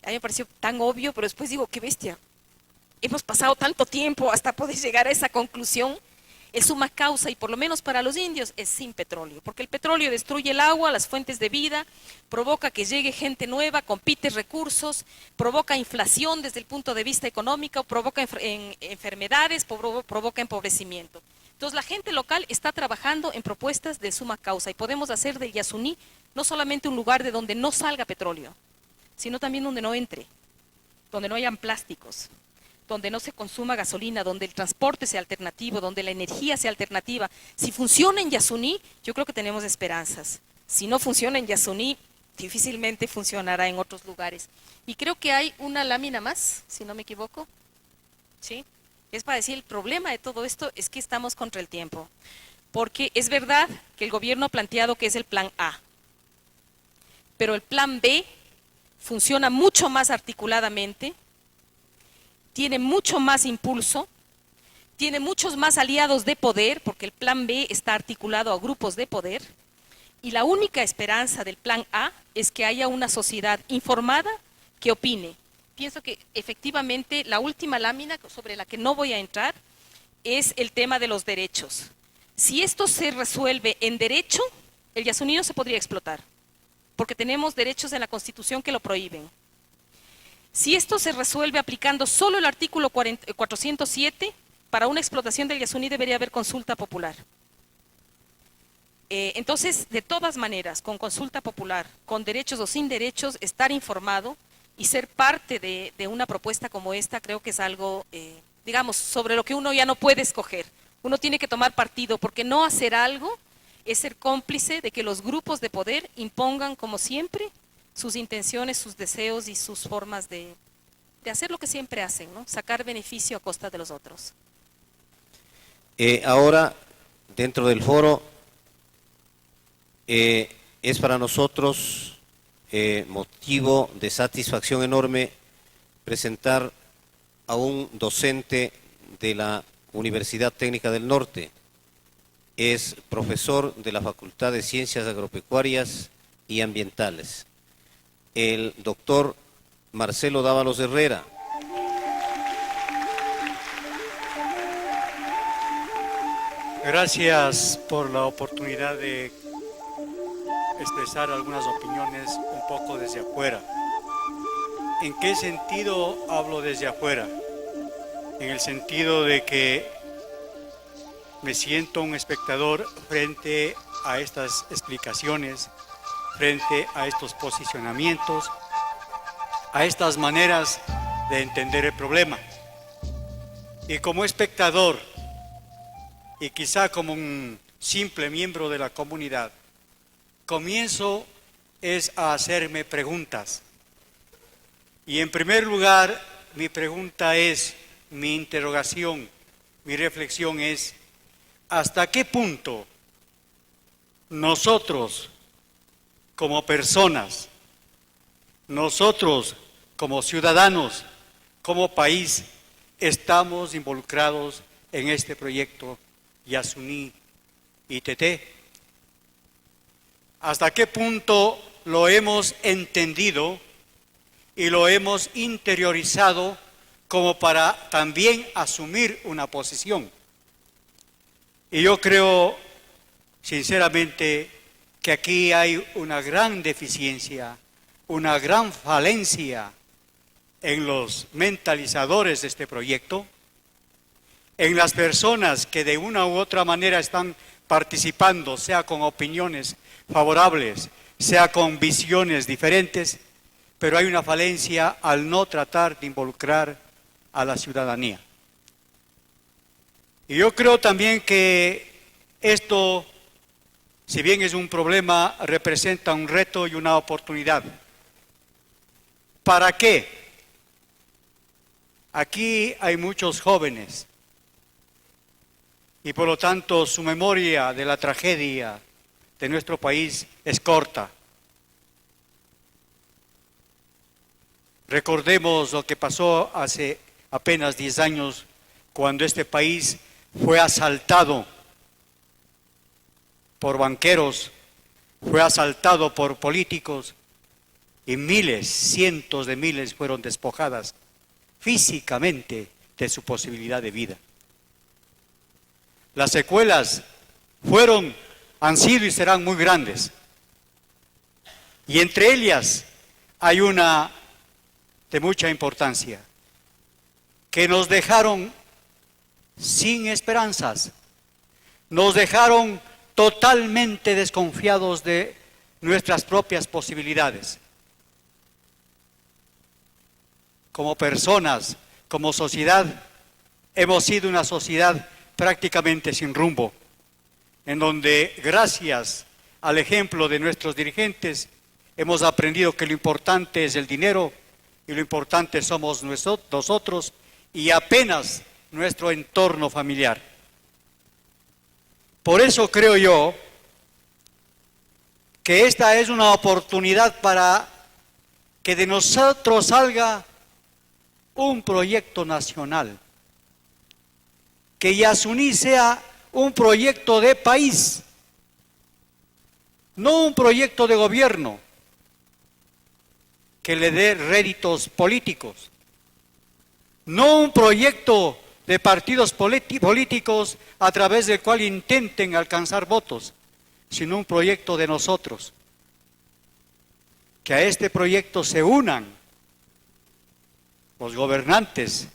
D: A mí me pareció tan obvio, pero después digo, qué bestia. Hemos pasado tanto tiempo hasta poder llegar a esa conclusión. El summa causai, por lo menos para los indios, es sin petróleo, porque el petróleo destruye el agua, las fuentes de vida, provoca que llegue gente nueva, compite recursos, provoca inflación desde el punto de vista económico, provoca enfermedades, provoca empobrecimiento. Entonces la gente local está trabajando en propuestas de summa causai y podemos hacer del Yasuní no solamente un lugar de donde no salga petróleo, sino también donde no entre, donde no hayan plásticos, donde no se consuma gasolina, donde el transporte sea alternativo, donde la energía sea alternativa. Si funciona en Yasuní, yo creo que tenemos esperanzas. Si no funciona en Yasuní, difícilmente funcionará en otros lugares. Y creo que hay una lámina más, si no me equivoco. ¿Sí? Es para decir, el problema de todo esto es que estamos contra el tiempo. Porque es verdad que el gobierno ha planteado que es el plan A, pero el plan B funciona mucho más articuladamente, tiene mucho más impulso, tiene muchos más aliados de poder, porque el plan B está articulado a grupos de poder, y la única esperanza del plan A es que haya una sociedad informada que opine. Pienso que efectivamente la última lámina sobre la que no voy a entrar es el tema de los derechos. Si esto se resuelve en derecho, el Yasuní no se podría explotar, porque tenemos derechos en la Constitución que lo prohíben. Si esto se resuelve aplicando solo el artículo 407, para una explotación del Yasuní debería haber consulta popular. Entonces, de todas maneras, con consulta popular, con derechos o sin derechos, estar informado y ser parte de una propuesta como esta, creo que es algo, digamos, sobre lo que uno ya no puede escoger. Uno tiene que tomar partido, porque no hacer algo es ser cómplice de que los grupos de poder impongan, como siempre, sus intenciones, sus deseos y sus formas de hacer lo que siempre hacen, ¿no? Sacar beneficio a costa de los otros.
B: Ahora, dentro del foro, es para nosotros motivo de satisfacción enorme presentar a un docente de la Universidad Técnica del Norte. Es profesor de la Facultad de Ciencias Agropecuarias y Ambientales, el doctor Marcelo Dávalos Herrera.
E: Gracias por la oportunidad de expresar algunas opiniones un poco desde afuera. ¿En qué sentido hablo desde afuera? En el sentido de que me siento un espectador frente a estas explicaciones, frente a estos posicionamientos, a estas maneras de entender el problema. Y como espectador, y quizá como un simple miembro de la comunidad, comienzo a hacerme preguntas. Y en primer lugar, mi pregunta es, mi interrogación, mi reflexión es, ¿hasta qué punto nosotros como personas, nosotros como ciudadanos, como país, estamos involucrados en este proyecto Yasuní ITT? ¿Hasta qué punto lo hemos entendido y lo hemos interiorizado como para también asumir una posición? Y yo creo, sinceramente, que aquí hay una gran deficiencia, una gran falencia en los mentalizadores de este proyecto, en las personas que de una u otra manera están participando, sea con opiniones favorables, sea con visiones diferentes, pero hay una falencia al no tratar de involucrar a la ciudadanía. Y yo creo también que esto, si bien es un problema, representa un reto y una oportunidad. ¿Para qué? Aquí hay muchos jóvenes y por lo tanto su memoria de la tragedia de nuestro país es corta. Recordemos lo que pasó hace apenas 10 años cuando este país fue asaltado por banqueros, fue asaltado por políticos y miles, cientos de miles fueron despojadas físicamente de su posibilidad de vida. Las secuelas han sido y serán muy grandes. Y entre ellas hay una de mucha importancia, que nos dejaron sin esperanzas, nos dejaron totalmente desconfiados de nuestras propias posibilidades. Como personas, como sociedad, hemos sido una sociedad prácticamente sin rumbo, en donde gracias al ejemplo de nuestros dirigentes hemos aprendido que lo importante es el dinero y lo importante somos nosotros y apenas nuestro entorno familiar. Por eso creo yo que esta es una oportunidad para que de nosotros salga un proyecto nacional, que Yasuní sea un proyecto de país, no un proyecto de gobierno que le dé réditos políticos, no un proyecto de partidos políticos a través del cual intenten alcanzar votos, sino un proyecto de nosotros. Que a este proyecto se unan los gobernantes,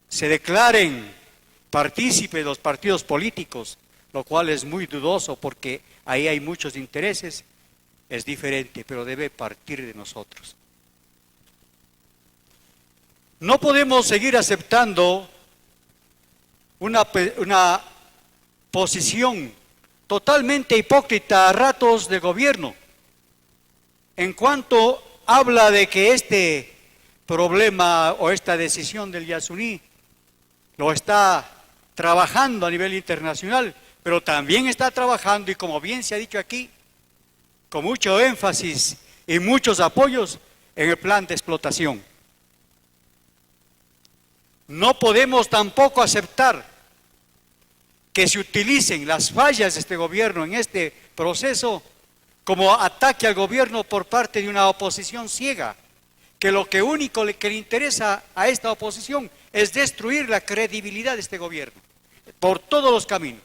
E: se declaren partícipes los partidos políticos, lo cual es muy dudoso porque ahí hay muchos intereses, es diferente, pero debe partir de nosotros. No podemos seguir aceptando una posición totalmente hipócrita a ratos de gobierno, en cuanto habla de que este problema o esta decisión del Yasuní lo está trabajando a nivel internacional, pero también está trabajando, y como bien se ha dicho aquí, con mucho énfasis y muchos apoyos en el plan de explotación. No podemos tampoco aceptar que se utilicen las fallas de este gobierno en este proceso como ataque al gobierno por parte de una oposición ciega, que lo único que le interesa a esta oposición es destruir la credibilidad de este gobierno por todos los caminos.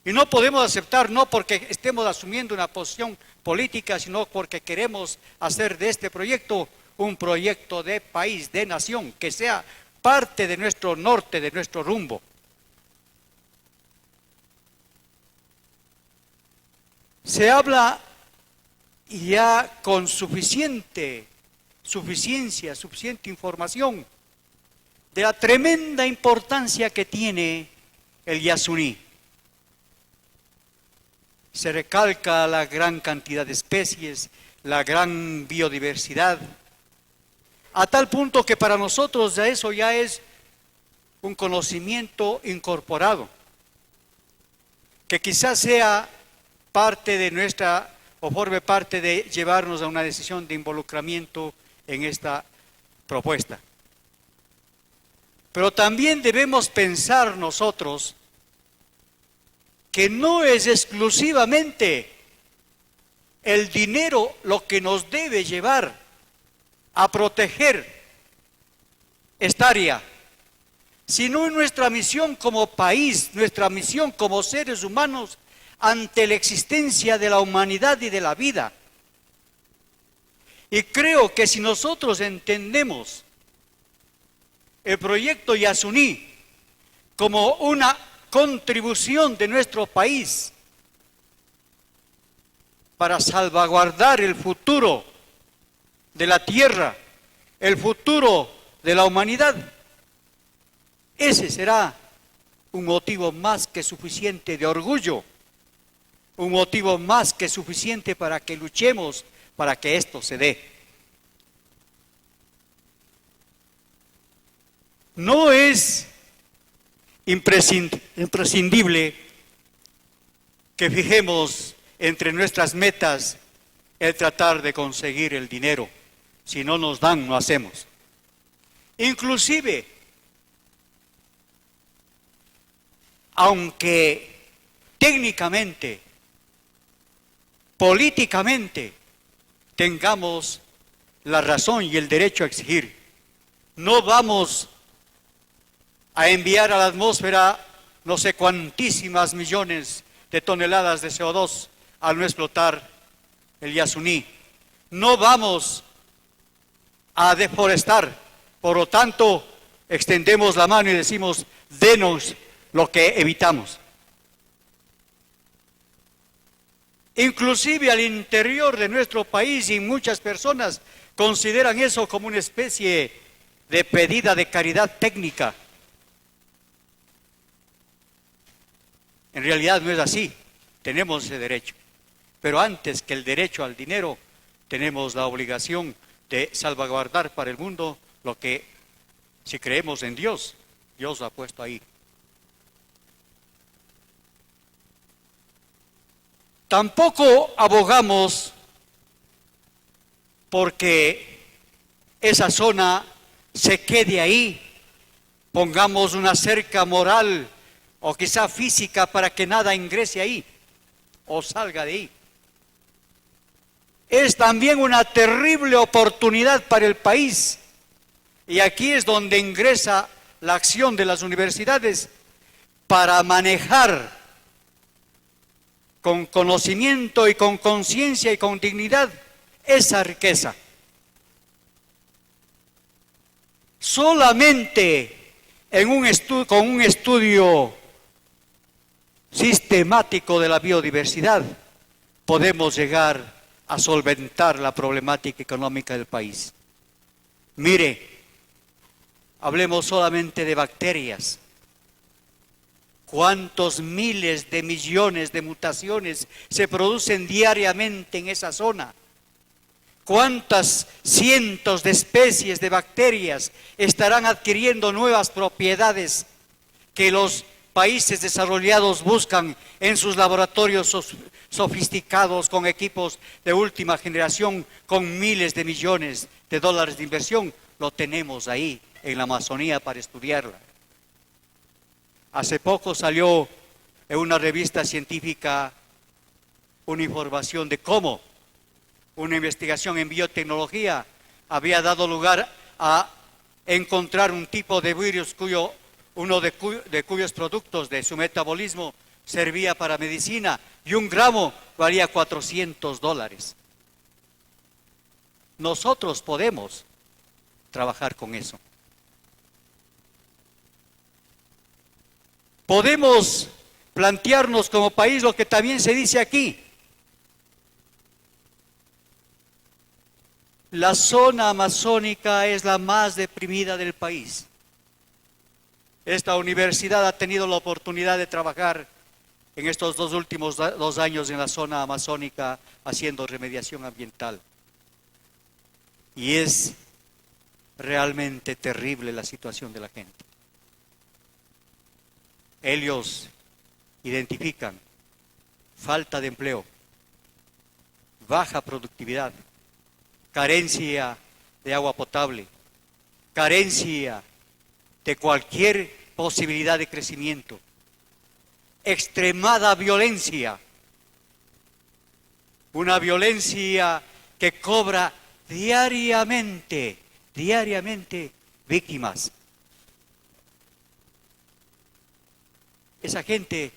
E: Y no podemos aceptar, no porque estemos asumiendo una posición política, sino porque queremos hacer de este proyecto un proyecto de país, de nación, que sea parte de nuestro norte, de nuestro rumbo. Se habla ya con suficiente información de la tremenda importancia que tiene el Yasuní. Se recalca la gran cantidad de especies, la gran biodiversidad, a tal punto que para nosotros eso ya es un conocimiento incorporado, que quizás sea parte de nuestra, o forme parte de llevarnos a una decisión de involucramiento en esta propuesta. Pero también debemos pensar nosotros que no es exclusivamente el dinero lo que nos debe llevar a proteger esta área, sino nuestra misión como país, nuestra misión como seres humanos ante la existencia de la humanidad y de la vida. Y creo que si nosotros entendemos el proyecto Yasuní como una contribución de nuestro país para salvaguardar el futuro de la tierra, el futuro de la humanidad, ese será un motivo más que suficiente de orgullo, un motivo más que suficiente para que luchemos para que esto se dé. No es imprescindible que fijemos entre nuestras metas el tratar de conseguir el dinero. Si no nos dan, no hacemos. Inclusive, aunque técnicamente, políticamente, tengamos la razón y el derecho a exigir, no vamos a enviar a la atmósfera no sé cuantísimas millones de toneladas de CO2 al no explotar el Yasuní. No vamos a deforestar, por lo tanto, extendemos la mano y decimos, denos lo que evitamos. Inclusive al interior de nuestro país, y muchas personas consideran eso como una especie de pedida de caridad técnica. En realidad no es así, tenemos ese derecho. Pero antes que el derecho al dinero, tenemos la obligación de salvaguardar para el mundo lo que, si creemos en Dios, Dios lo ha puesto ahí. Tampoco abogamos porque esa zona se quede ahí, pongamos una cerca moral o quizá física para que nada ingrese ahí o salga de ahí. Es también una terrible oportunidad para el país, y aquí es donde ingresa la acción de las universidades para manejar con conocimiento y con conciencia y con dignidad esa riqueza. Solamente con un estudio sistemático de la biodiversidad, podemos llegar a solventar la problemática económica del país. Mire, hablemos solamente de bacterias. ¿Cuántos miles de millones de mutaciones se producen diariamente en esa zona? ¿Cuántas cientos de especies de bacterias estarán adquiriendo nuevas propiedades que los países desarrollados buscan en sus laboratorios sofisticados con equipos de última generación con miles de millones de dólares de inversión? Lo tenemos ahí en la Amazonía para estudiarla. Hace poco salió en una revista científica una información de cómo una investigación en biotecnología había dado lugar a encontrar un tipo de virus uno de cuyos productos de su metabolismo servía para medicina, y 1 gramo valía $400. Nosotros podemos trabajar con eso. Podemos plantearnos como país lo que también se dice aquí. La zona amazónica es la más deprimida del país. Esta universidad ha tenido la oportunidad de trabajar en estos últimos 2 años en la zona amazónica haciendo remediación ambiental. Y es realmente terrible la situación de la gente. Ellos identifican falta de empleo, baja productividad, carencia de agua potable, carencia de cualquier posibilidad de crecimiento, extremada violencia, una violencia que cobra diariamente víctimas. Esa gente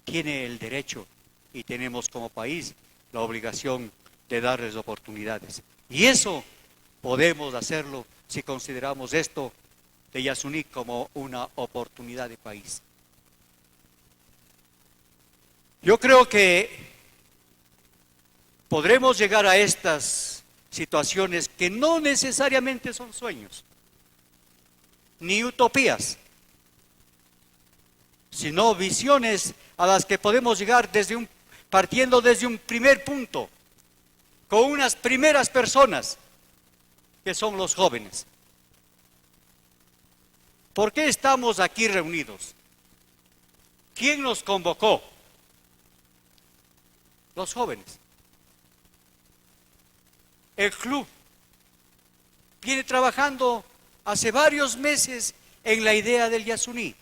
E: tiene el derecho y tenemos como país la obligación de darles oportunidades. Y eso podemos hacerlo si consideramos esto de Yasuní como una oportunidad de país. Yo creo que podremos llegar a estas situaciones que no necesariamente son sueños, ni utopías, sino visiones a las que podemos llegar partiendo desde un primer punto, con unas primeras personas, que son los jóvenes. ¿Por qué estamos aquí reunidos? ¿Quién nos convocó? Los jóvenes. El club viene trabajando hace varios meses en la idea del Yasuní.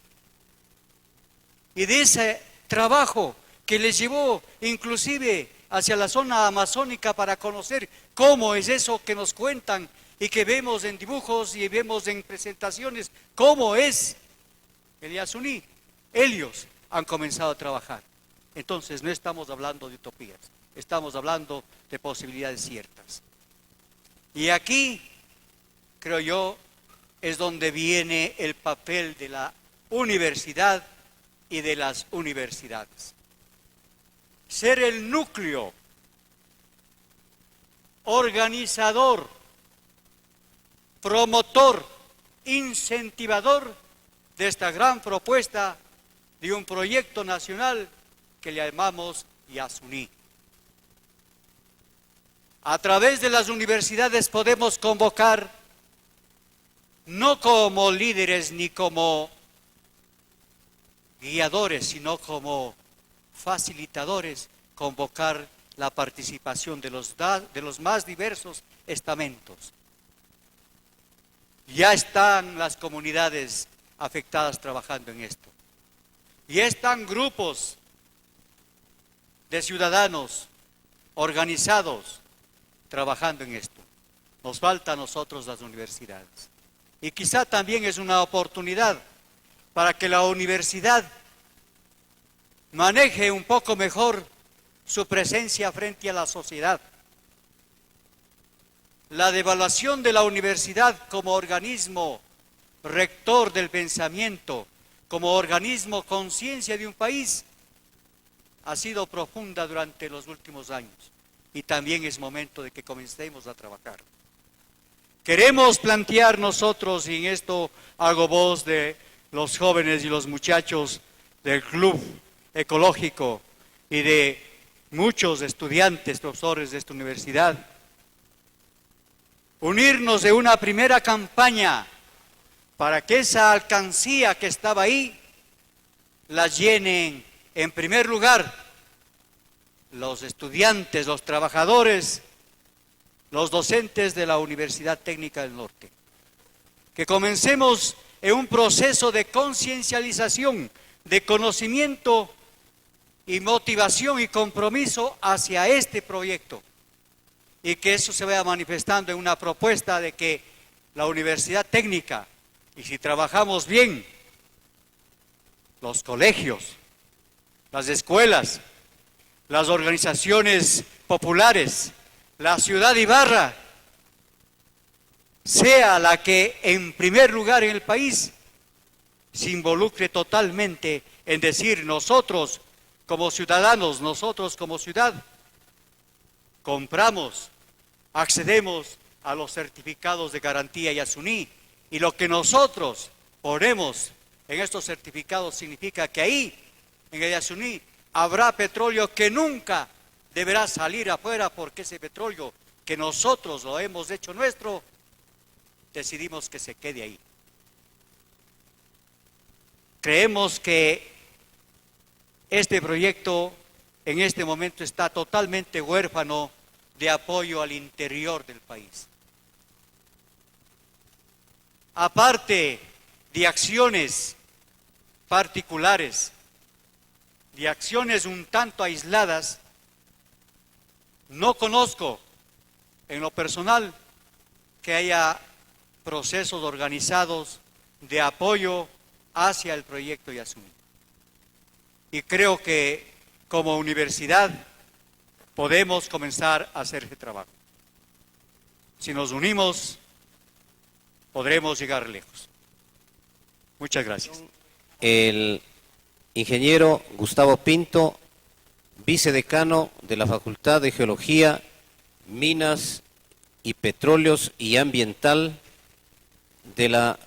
E: Y de ese trabajo que les llevó inclusive hacia la zona amazónica para conocer cómo es eso que nos cuentan y que vemos en dibujos y vemos en presentaciones, cómo es el Yasuní. Ellos han comenzado a trabajar. Entonces no estamos hablando de utopías, estamos hablando de posibilidades ciertas. Y aquí, creo yo, es donde viene el papel de la universidad y de las universidades. Ser el núcleo organizador, promotor, incentivador de esta gran propuesta de un proyecto nacional que le llamamos Yasuní. A través de las universidades podemos convocar, no como líderes ni como guiadores, sino como facilitadores, convocar la participación de los más diversos estamentos. Ya están las comunidades afectadas trabajando en esto. Ya están grupos de ciudadanos organizados trabajando en esto. Nos falta a nosotros las universidades. Y quizá también es una oportunidad para que la universidad maneje un poco mejor su presencia frente a la sociedad. La devaluación de la universidad como organismo rector del pensamiento, como organismo conciencia de un país ha sido profunda durante los últimos años y también es momento de que comencemos a trabajar. Queremos plantear nosotros, y en esto hago voz de los jóvenes y los muchachos del Club Ecológico y de muchos estudiantes, profesores de esta universidad, unirnos de una primera campaña para que esa alcancía que estaba ahí la llenen en primer lugar los estudiantes, los trabajadores, los docentes de la Universidad Técnica del Norte. Que comencemos en un proceso de conciencialización, de conocimiento y motivación y compromiso hacia este proyecto. Y que eso se vaya manifestando en una propuesta de que la Universidad Técnica, y si trabajamos bien, los colegios, las escuelas, las organizaciones populares, la ciudad Ibarra, sea la que en primer lugar en el país se involucre totalmente en decir nosotros como ciudadanos, nosotros como ciudad, compramos, accedemos a los certificados de garantía Yasuní y lo que nosotros ponemos en estos certificados significa que ahí, en el Yasuní, habrá petróleo que nunca deberá salir afuera porque ese petróleo que nosotros lo hemos hecho nuestro, decidimos que se quede ahí. Creemos que este proyecto en este momento está totalmente huérfano de apoyo al interior del país. Aparte de acciones particulares, de acciones un tanto aisladas, no conozco en lo personal que haya procesos organizados de apoyo hacia el proyecto Yasuní. Y creo que como universidad podemos comenzar a hacer ese trabajo. Si nos unimos, podremos llegar lejos. Muchas gracias.
B: El ingeniero Gustavo Pinto, vicedecano de la Facultad de Geología, Minas y Petróleos y Ambiental de la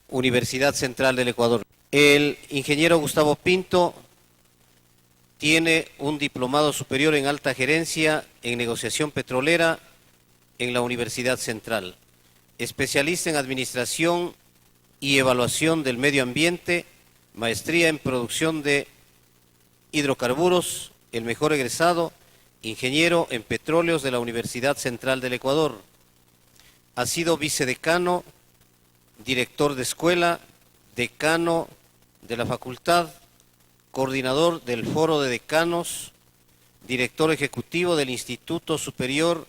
B: Universidad Central del Ecuador. El ingeniero Gustavo Pinto tiene un diplomado superior en alta gerencia en negociación petrolera en la Universidad Central, especialista en administración y evaluación del medio ambiente, maestría en producción de hidrocarburos, el mejor egresado, ingeniero en petróleos de la Universidad Central del Ecuador. Ha sido vicedecano, director de escuela, decano de la facultad, coordinador del Foro de Decanos, director ejecutivo del Instituto Superior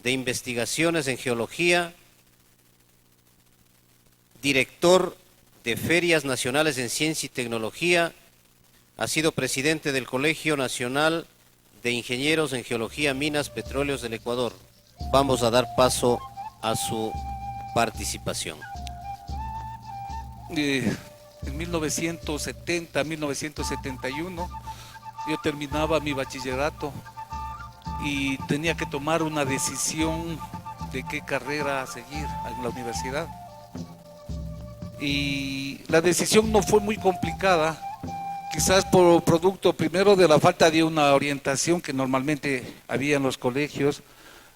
B: de Investigaciones en Geología, director de Ferias Nacionales en Ciencia y Tecnología, ha sido presidente del Colegio Nacional de Ingenieros en Geología, Minas, Petróleos del Ecuador. Vamos a dar paso a su participación.
F: En 1970, 1971, yo terminaba mi bachillerato y tenía que tomar una decisión de qué carrera seguir en la universidad. Y la decisión no fue muy complicada, quizás por producto primero de la falta de una orientación que normalmente había en los colegios,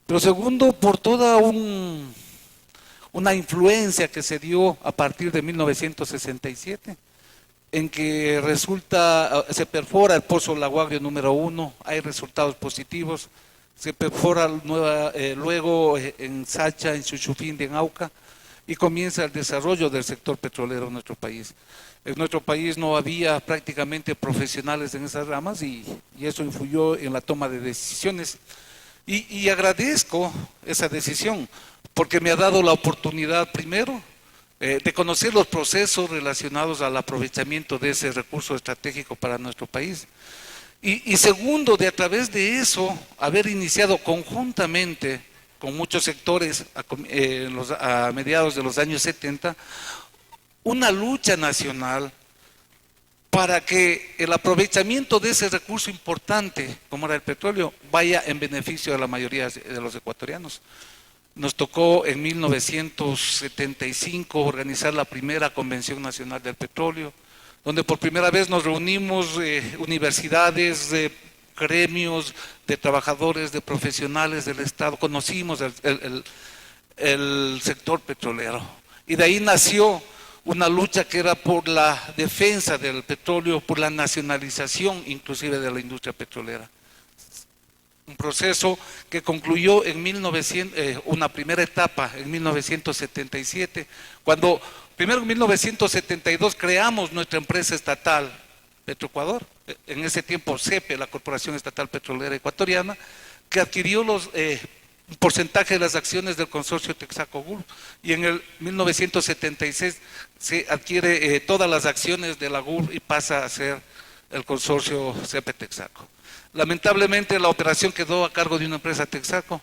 F: pero segundo por toda una influencia que se dio a partir de 1967, en que se perfora el pozo Laguagrio número 1, hay resultados positivos, se perfora luego en Sacha, en Chuchupindi, en Auca, y comienza el desarrollo del sector petrolero en nuestro país. En nuestro país no había prácticamente profesionales en esas ramas y eso influyó en la toma de decisiones. Y agradezco esa decisión porque me ha dado la oportunidad, primero, de conocer los procesos relacionados al aprovechamiento de ese recurso estratégico para nuestro país. Y segundo, de a través de eso, haber iniciado conjuntamente con muchos sectores a mediados de los años 70, una lucha nacional para que el aprovechamiento de ese recurso importante, como era el petróleo, vaya en beneficio de la mayoría de los ecuatorianos. Nos tocó en 1975 organizar la primera Convención Nacional del Petróleo, donde por primera vez nos reunimos universidades, gremios de trabajadores, de profesionales del Estado, conocimos el sector petrolero. Y de ahí nació una lucha que era por la defensa del petróleo, por la nacionalización inclusive de la industria petrolera. Un proceso que concluyó en una primera etapa en 1977, cuando primero en 1972 creamos nuestra empresa estatal Petroecuador, en ese tiempo CEPE, la Corporación Estatal Petrolera Ecuatoriana, que adquirió un porcentaje de las acciones del consorcio Texaco Gulf, y en el 1976 se adquiere todas las acciones de la Gulf y pasa a ser el consorcio CEPE Texaco. Lamentablemente la operación quedó a cargo de una empresa Texaco.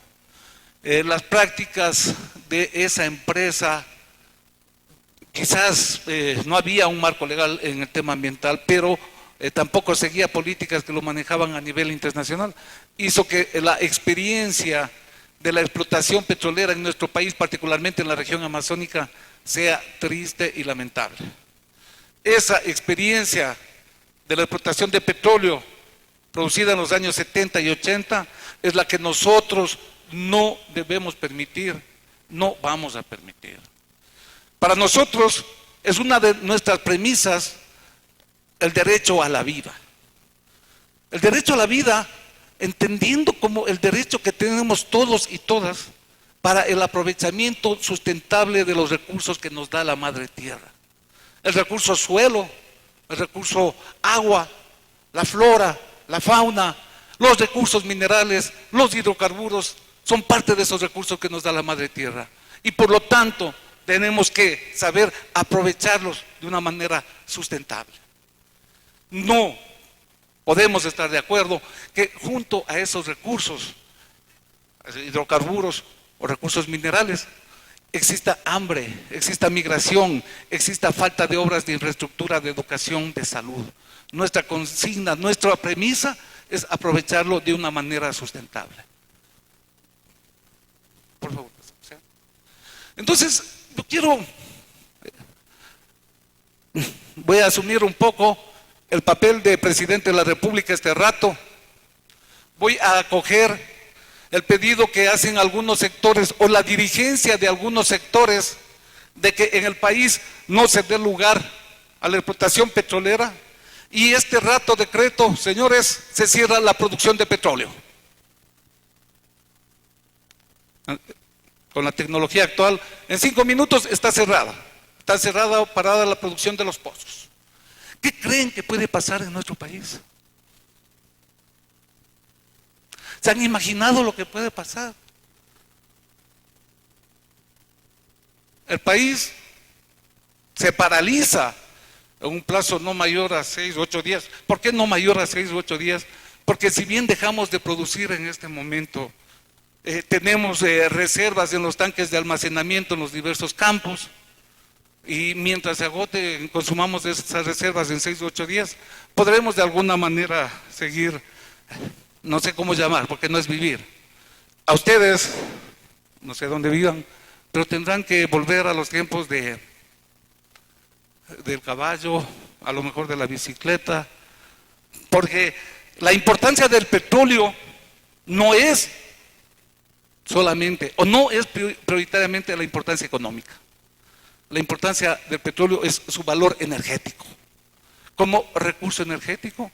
F: Las prácticas de esa empresa, quizás no había un marco legal en el tema ambiental, pero tampoco seguía políticas que lo manejaban a nivel internacional. Hizo que la experiencia de la explotación petrolera en nuestro país, particularmente en la región amazónica, sea triste y lamentable. Esa experiencia de la explotación de petróleo producida en los años 70 y 80 es la que nosotros no debemos permitir, no vamos a permitir. Para nosotros es una de nuestras premisas el derecho a la vida. El derecho a la vida, entendiendo como el derecho que tenemos todos y todas para el aprovechamiento sustentable de los recursos que nos da la madre tierra. El recurso suelo, el recurso agua, la flora, la fauna, los recursos minerales, los hidrocarburos, son parte de esos recursos que nos da la madre tierra. Y por lo tanto, tenemos que saber aprovecharlos de una manera sustentable. No podemos estar de acuerdo que junto a esos recursos, hidrocarburos o recursos minerales, exista hambre, exista migración, exista falta de obras de infraestructura, de educación, de salud. Nuestra consigna, nuestra premisa es aprovecharlo de una manera sustentable. Por favor. Entonces, yo voy a asumir un poco el papel de presidente de la República este rato. Voy a acoger el pedido que hacen algunos sectores o la dirigencia de algunos sectores de que en el país no se dé lugar a la explotación petrolera. Y este rato decreto, señores, se cierra la producción de petróleo. Con la tecnología actual, en 5 minutos está cerrada. Está cerrada, parada la producción de los pozos. ¿Qué creen que puede pasar en nuestro país? ¿Se han imaginado lo que puede pasar? El país se paraliza en un plazo no mayor a 6 u 8 días. ¿Por qué no mayor a 6 u 8 días? Porque si bien dejamos de producir en este momento, tenemos reservas en los tanques de almacenamiento en los diversos campos, y mientras se agote, consumamos esas reservas en 6 u 8 días, podremos de alguna manera seguir, no sé cómo llamar, porque no es vivir. A ustedes, no sé dónde vivan, pero tendrán que volver a los tiempos del caballo, a lo mejor de la bicicleta, porque la importancia del petróleo no es solamente, o no es prioritariamente la importancia económica. La importancia del petróleo es su valor energético. Como recurso energético,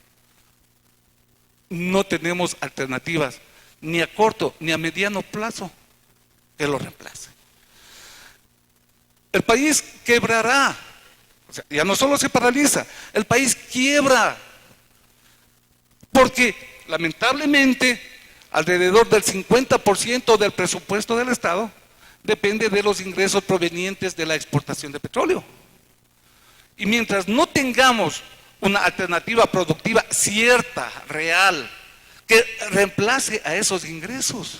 F: no tenemos alternativas, ni a corto ni a mediano plazo, que lo reemplace. El país quebrará. O sea, ya no solo se paraliza, el país quiebra, porque lamentablemente alrededor del 50% del presupuesto del Estado depende de los ingresos provenientes de la exportación de petróleo. Y mientras no tengamos una alternativa productiva cierta, real, que reemplace a esos ingresos,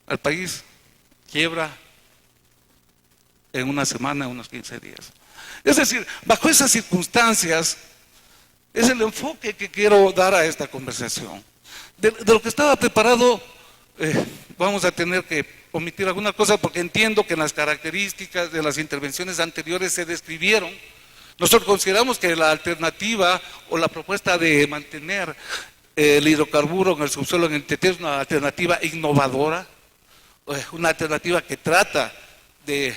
F: el país quiebra en una semana, unos 15 días. Es decir, bajo esas circunstancias, es el enfoque que quiero dar a esta conversación. De lo que estaba preparado, vamos a tener que omitir algunas cosas porque entiendo que en las características de las intervenciones anteriores se describieron. Nosotros consideramos que la alternativa o la propuesta de mantener el hidrocarburo en el subsuelo en el TT es una alternativa innovadora, una alternativa que trata de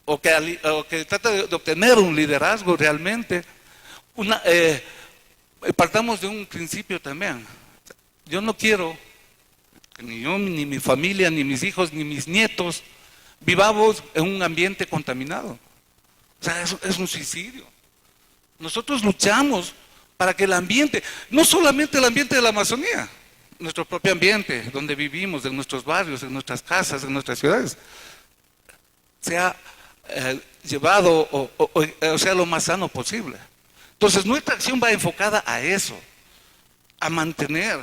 F: obtener un liderazgo realmente. Partamos de un principio también. Yo no quiero que ni yo, ni mi familia, ni mis hijos, ni mis nietos vivamos en un ambiente contaminado. O sea, es un suicidio. Nosotros luchamos para que el ambiente, no solamente el ambiente de la Amazonía, nuestro propio ambiente, donde vivimos, en nuestros barrios, en nuestras casas, en nuestras ciudades, sea llevado o sea lo más sano posible. Entonces nuestra acción va enfocada a eso, a mantener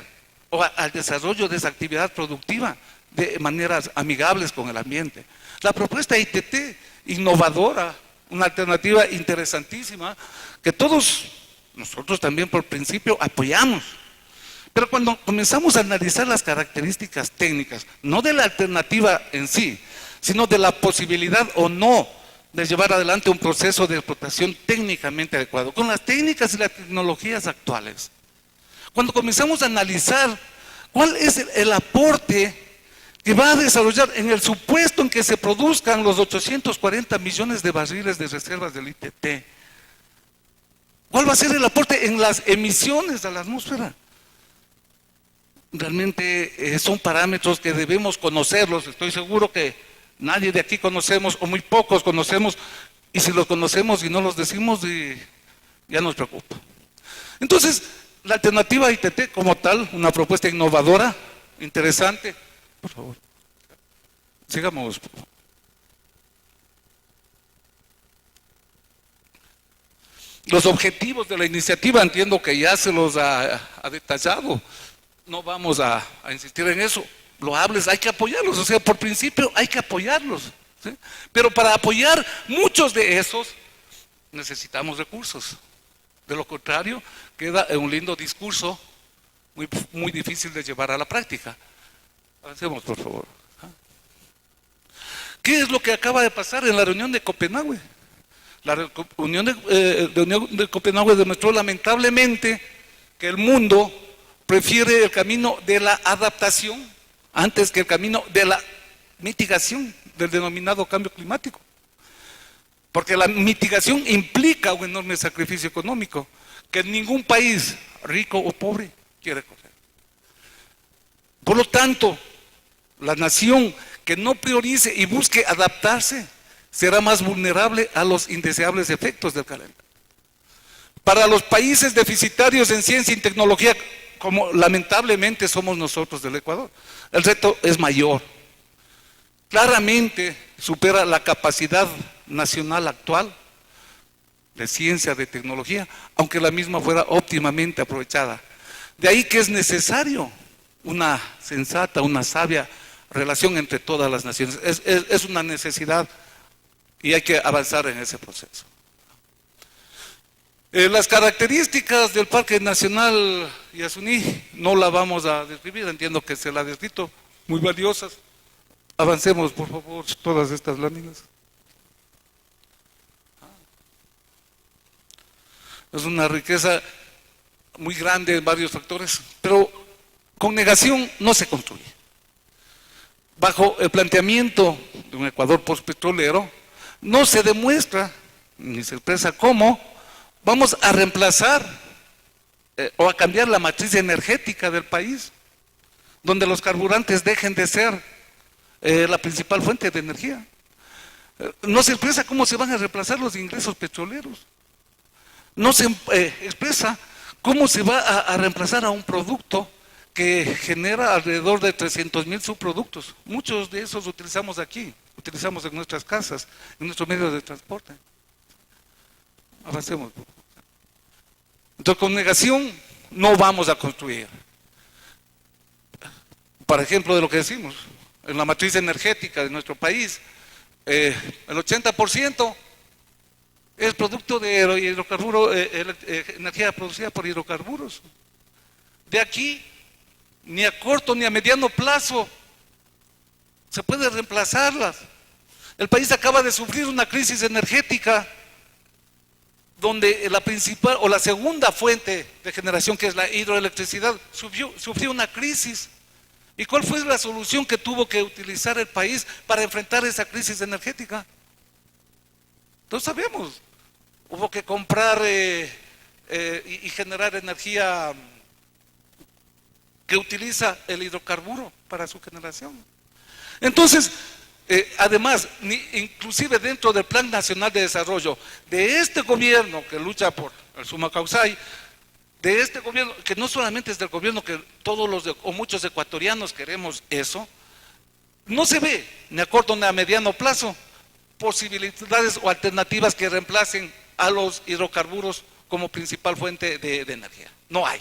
F: o al desarrollo de esa actividad productiva de maneras amigables con el ambiente. La propuesta ITT, innovadora, una alternativa interesantísima, que todos nosotros también por principio apoyamos. Pero cuando comenzamos a analizar las características técnicas, no de la alternativa en sí, sino de la posibilidad o no de llevar adelante un proceso de explotación técnicamente adecuado, con las técnicas y las tecnologías actuales. Cuando comenzamos a analizar cuál es el aporte que va a desarrollar en el supuesto en que se produzcan los 840 millones de barriles de reservas del ITT, ¿cuál va a ser el aporte en las emisiones a la atmósfera? Realmente son parámetros que debemos conocerlos. Estoy seguro que nadie de aquí conocemos, o muy pocos conocemos, y si los conocemos y no los decimos, ya nos preocupa. Entonces, la alternativa ITT como tal, una propuesta innovadora, interesante. Por favor, sigamos. Los objetivos de la iniciativa, entiendo que ya se los ha detallado. No vamos a insistir en eso. Loables, hay que apoyarlos, o sea, por principio hay que apoyarlos, ¿sí? Pero para apoyar muchos de esos necesitamos recursos. De lo contrario, queda en un lindo discurso muy difícil de llevar a la práctica. Avancemos, por favor. ¿Qué es lo que acaba de pasar en la reunión de Copenhague? La reunión de Copenhague demostró lamentablemente que el mundo prefiere el camino de la adaptación antes que el camino de la mitigación del denominado cambio climático. Porque la mitigación implica un enorme sacrificio económico que ningún país, rico o pobre, quiere correr. Por lo tanto, la nación que no priorice y busque adaptarse será más vulnerable a los indeseables efectos del calentamiento. Para los países deficitarios en ciencia y tecnología, como lamentablemente somos nosotros del Ecuador, el reto es mayor. Claramente supera la capacidad nacional actual de ciencia, de tecnología, aunque la misma fuera óptimamente aprovechada. De ahí que es necesario una sensata, una sabia relación entre todas las naciones. Es una necesidad y hay que avanzar en ese proceso. Las características del Parque Nacional Yasuní no la vamos a describir, entiendo que se la ha descrito, muy valiosas. Avancemos, por favor, todas estas láminas. Es una riqueza muy grande en varios factores, pero con negación no se construye. Bajo el planteamiento de un Ecuador postpetrolero, no se demuestra ni se expresa cómo vamos a reemplazar o a cambiar la matriz energética del país, donde los carburantes dejen de ser la principal fuente de energía. No se expresa cómo se van a reemplazar los ingresos petroleros. No se expresa cómo se va a reemplazar a un producto que genera alrededor de 300,000 subproductos. Muchos de esos utilizamos aquí, utilizamos en nuestras casas, en nuestros medios de transporte. Avancemos. Entonces, con negación no vamos a construir. Por ejemplo, de lo que decimos, en la matriz energética de nuestro país, el 80% Es producto de hidrocarburos, energía producida por hidrocarburos. De aquí, ni a corto ni a mediano plazo, se puede reemplazarlas. El país acaba de sufrir una crisis energética donde la principal o la segunda fuente de generación, que es la hidroelectricidad, sufrió una crisis. ¿Y cuál fue la solución que tuvo que utilizar el país para enfrentar esa crisis energética? Todos sabemos, hubo que comprar y generar energía que utiliza el hidrocarburo para su generación. Entonces, además, inclusive dentro del Plan Nacional de Desarrollo de este gobierno que lucha por el summa causai, de este gobierno, que no solamente es del gobierno, que todos o muchos ecuatorianos queremos eso, no se ve ni a corto ni a mediano plazo posibilidades o alternativas que reemplacen a los hidrocarburos como principal fuente de energía. No hay.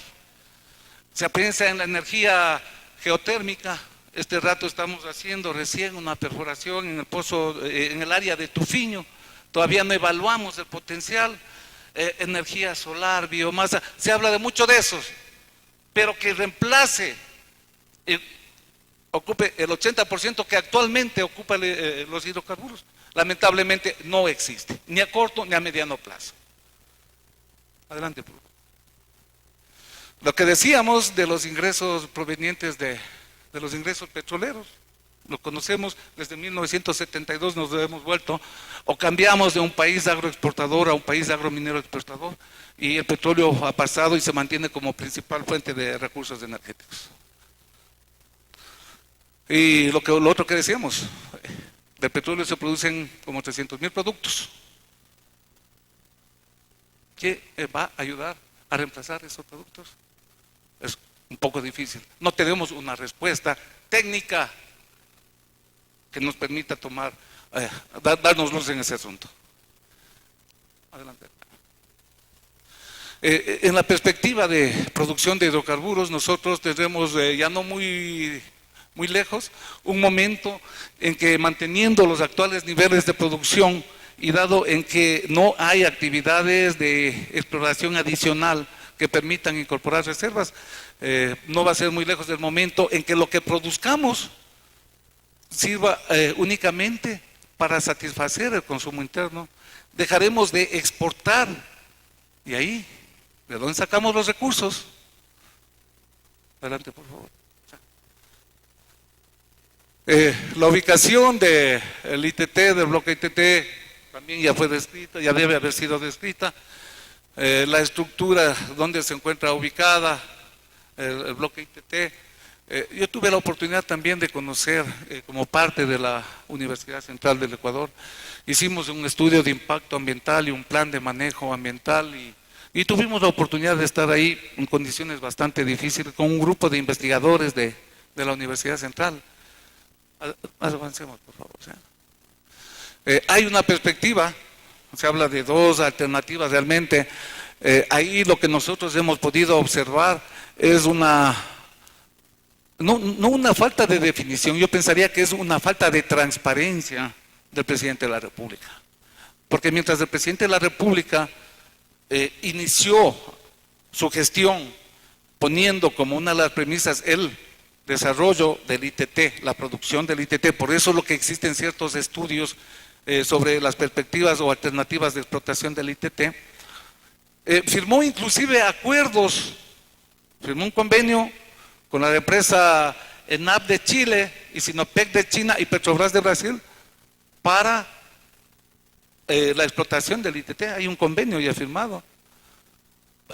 F: Se piensa en la energía geotérmica. Este rato estamos haciendo recién una perforación en el pozo, en el área de Tufiño. Todavía no evaluamos el potencial. Energía solar, biomasa, se habla de mucho de esos, pero que reemplace, ocupe el 80% que actualmente ocupa los hidrocarburos, lamentablemente no existe, ni a corto ni a mediano plazo. Adelante, por favor. Lo que decíamos de los ingresos provenientes de los ingresos petroleros, lo conocemos desde 1972, nos hemos vuelto, o cambiamos de un país agroexportador a un país agrominero exportador, y el petróleo ha pasado y se mantiene como principal fuente de recursos energéticos. Y lo otro que decíamos, del petróleo se producen como 300,000 productos. ¿Qué va a ayudar a reemplazar esos productos? Es un poco difícil. No tenemos una respuesta técnica que nos permita darnos luz en ese asunto. Adelante. En la perspectiva de producción de hidrocarburos, nosotros tendremos ya no muy lejos un momento en que, manteniendo los actuales niveles de producción y dado en que no hay actividades de exploración adicional que permitan incorporar reservas, no va a ser muy lejos del momento en que lo que produzcamos sirva únicamente para satisfacer el consumo interno. Dejaremos de exportar, y ahí, ¿de dónde sacamos los recursos? Adelante, por favor. La ubicación del ITT, del bloque ITT, también ya fue descrita, ya debe haber sido descrita. La estructura donde se encuentra ubicada el bloque ITT. Yo tuve la oportunidad también de conocer, como parte de la Universidad Central del Ecuador, hicimos un estudio de impacto ambiental y un plan de manejo ambiental, y tuvimos la oportunidad de estar ahí en condiciones bastante difíciles con un grupo de investigadores de la Universidad Central. Avancemos, por favor. Hay una perspectiva, se habla de dos alternativas realmente. Ahí lo que nosotros hemos podido observar es no una falta de definición, yo pensaría que es una falta de transparencia del presidente de la República. Porque mientras el presidente de la República inició su gestión poniendo como una de las premisas el desarrollo del ITT, la producción del ITT, por eso es lo que existen ciertos estudios sobre las perspectivas o alternativas de explotación del ITT, firmó inclusive acuerdos, firmó un convenio con la empresa ENAP de Chile y Sinopec de China y Petrobras de Brasil para la explotación del ITT. Hay un convenio ya firmado.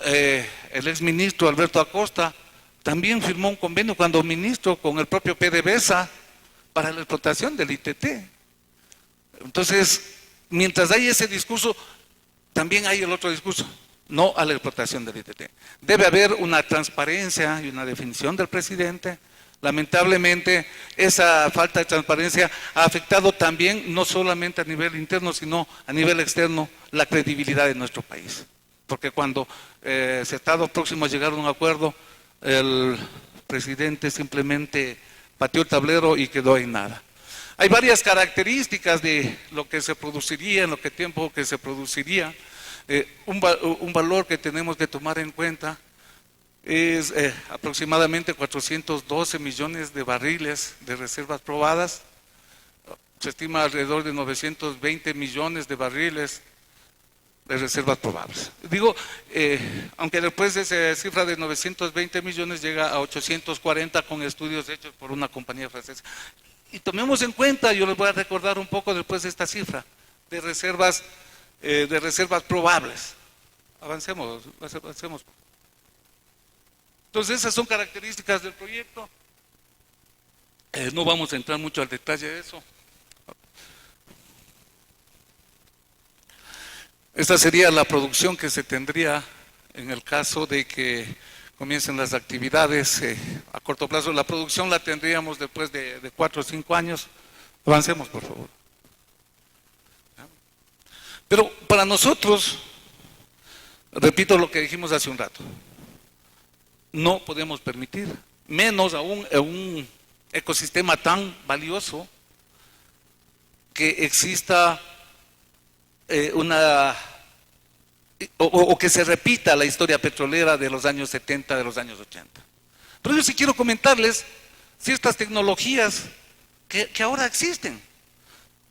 F: El exministro Alberto Acosta también firmó un convenio cuando ministro con el propio PDVSA para la explotación del ITT. Entonces, mientras hay ese discurso, también hay el otro discurso, no a la explotación del ITT. Debe haber una transparencia y una definición del presidente. Lamentablemente, esa falta de transparencia ha afectado también, no solamente a nivel interno, sino a nivel externo, la credibilidad de nuestro país. Porque cuando se ha estado próximo a llegar a un acuerdo, el presidente simplemente pateó el tablero y quedó en nada. Hay varias características de lo que se produciría, en lo que tiempo que se produciría. Un valor que tenemos que tomar en cuenta es aproximadamente 412 millones de barriles de reservas probadas. Se estima alrededor de 920 millones de barriles de reservas probables. Digo, aunque después de esa cifra de 920 millones llega a 840 con estudios hechos por una compañía francesa. Y tomemos en cuenta, yo les voy a recordar un poco después de esta cifra, de reservas probables. Avancemos. Entonces esas son características del proyecto. No vamos a entrar mucho al detalle de eso. Esta sería la producción que se tendría en el caso de que comiencen las actividades a corto plazo. La producción la tendríamos después de 4 o 5 años. Avancemos, por favor. Pero para nosotros, repito lo que dijimos hace un rato, no podemos permitir, menos aún en un ecosistema tan valioso, que exista o que se repita la historia petrolera de los años 70, de los años 80. Pero yo sí quiero comentarles ciertas tecnologías que ahora existen